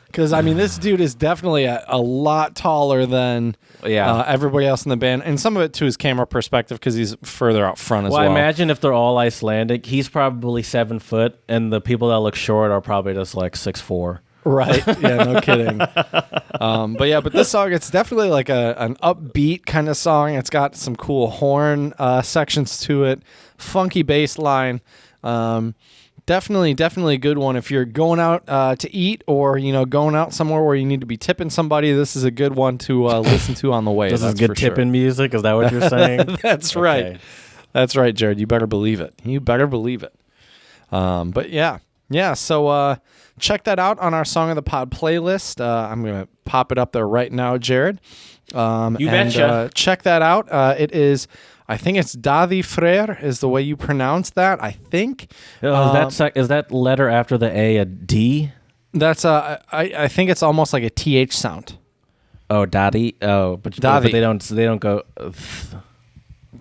Because I mean, this dude is definitely a lot taller than everybody else in the band, and some of it to his camera perspective because he's further out front as well. Well, I imagine if they're all Icelandic, he's probably 7 foot, and the people that look short are probably just like 6'4". Right. Yeah, no kidding. But this song, it's definitely like an upbeat kind of song. It's got some cool horn sections to it, funky bass line. Definitely a good one. If you're going out to eat or, going out somewhere where you need to be tipping somebody, this is a good one to listen to on the way. This is that's good for tipping sure. music? Is that what you're saying? That's right. That's right, Jared. You better believe it. But yeah. So check that out on our Song of the Pod playlist. I'm going to pop it up there right now, Jared. You betcha. Check that out. It is, I think it's Daði Freyr is the way you pronounce that, I think. Is that letter after the A D? That's I think it's almost like a TH sound. Oh, Daddy. Oh, but Daði. they don't go.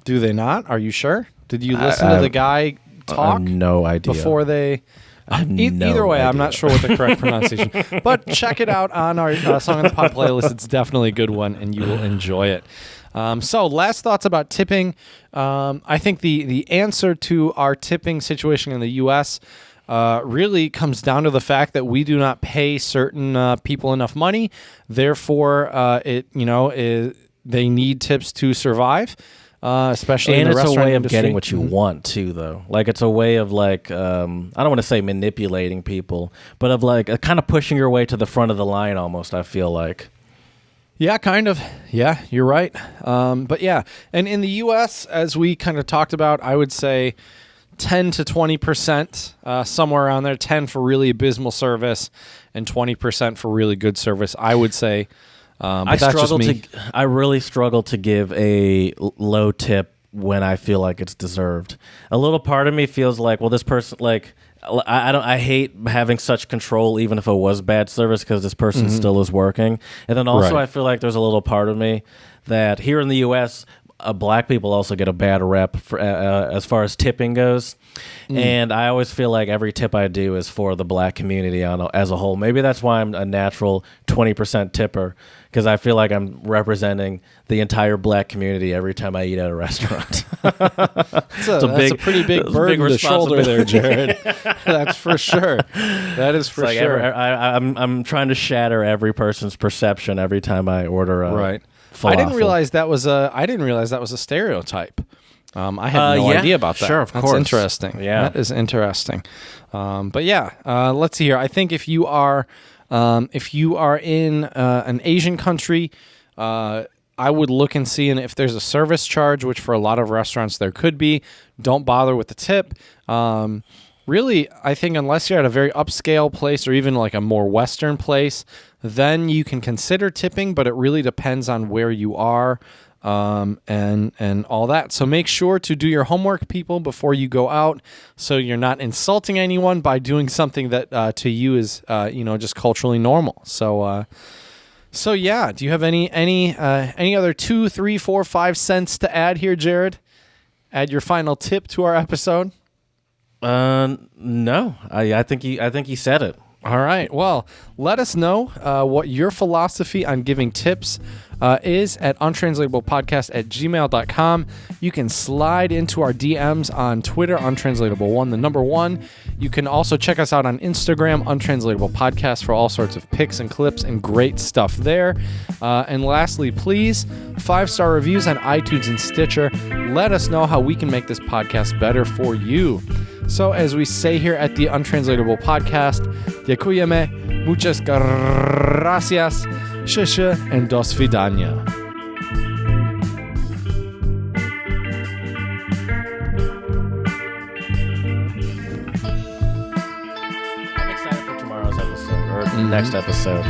Do they not? Are you sure? Did you listen to the guy talk? I have no idea. Before they... I have no Either way, I'm idea. not sure what the correct pronunciation. But check it out on our Song of the Pod playlist. It's definitely a good one, and you will enjoy it. So last thoughts about tipping. I think the answer to our tipping situation in the U.S. Really comes down to the fact that we do not pay certain people enough money. Therefore, they need tips to survive. Especially in the restaurant it's a way industry. of getting what you want too, though. Like it's a way of like I don't want to say manipulating people, but of like kind of pushing your way to the front of the line almost. I feel like. Yeah, kind of. Yeah, you're right. But yeah, and in the U.S., as we kind of talked about, I would say 10 to 20%, somewhere around there. 10 for really abysmal service, and 20% for really good service. I would say. I really struggle to give a low tip when I feel like it's deserved. A little part of me feels like, well, this person, like, I hate having such control, even if it was bad service, because this person still is working. And then also, I feel like there's a little part of me that here in the U.S., black people also get a bad rep for, as far as tipping goes. And I always feel like every tip I do is for the black community as a whole. Maybe that's why I'm a natural 20% tipper, because I feel like I'm representing the entire black community every time I eat at a restaurant. That's a pretty big burden to the shoulder there, Jared. That's for sure. That is for sure. I'm trying to shatter every person's perception every time I order a falafel. I didn't realize that was a stereotype. I had no idea about that. Sure, of course. That's interesting. Yeah. That is interesting. But yeah, let's see here. I think if you are in an Asian country, I would look and see if there's a service charge, which for a lot of restaurants there could be. Don't bother with the tip. Really, I think unless you're at a very upscale place or even like a more Western place, then you can consider tipping, but it really depends on where you are. And all that. So make sure to do your homework, people, before you go out, so you're not insulting anyone by doing something that to you is just culturally normal. So yeah, do you have any other 2, 3, 4, 5 cents to add here, Jared? Add your final tip to our episode. No, I think you said it. All right. Well, let us know what your philosophy on giving tips is at untranslatablepodcast@gmail.com. You can slide into our DMs on Twitter, untranslatable1, the number 1. You can also check us out on Instagram, Untranslatable Podcast, for all sorts of pics and clips and great stuff there. And lastly, please, 5-star reviews on iTunes and Stitcher. Let us know how we can make this podcast better for you. So as we say here at the Untranslatable Podcast, dziękujemy, muchas gracias, sheshe, and do svidania. I'm excited for tomorrow's episode or next episode.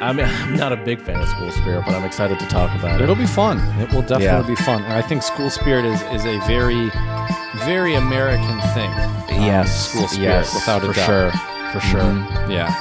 I'm not a big fan of School Spirit, but I'm excited to talk about it. It'll be fun. It will definitely be fun. And I think School Spirit is a very, very American thing. Yes. School Spirit, without a doubt. For sure. Yeah.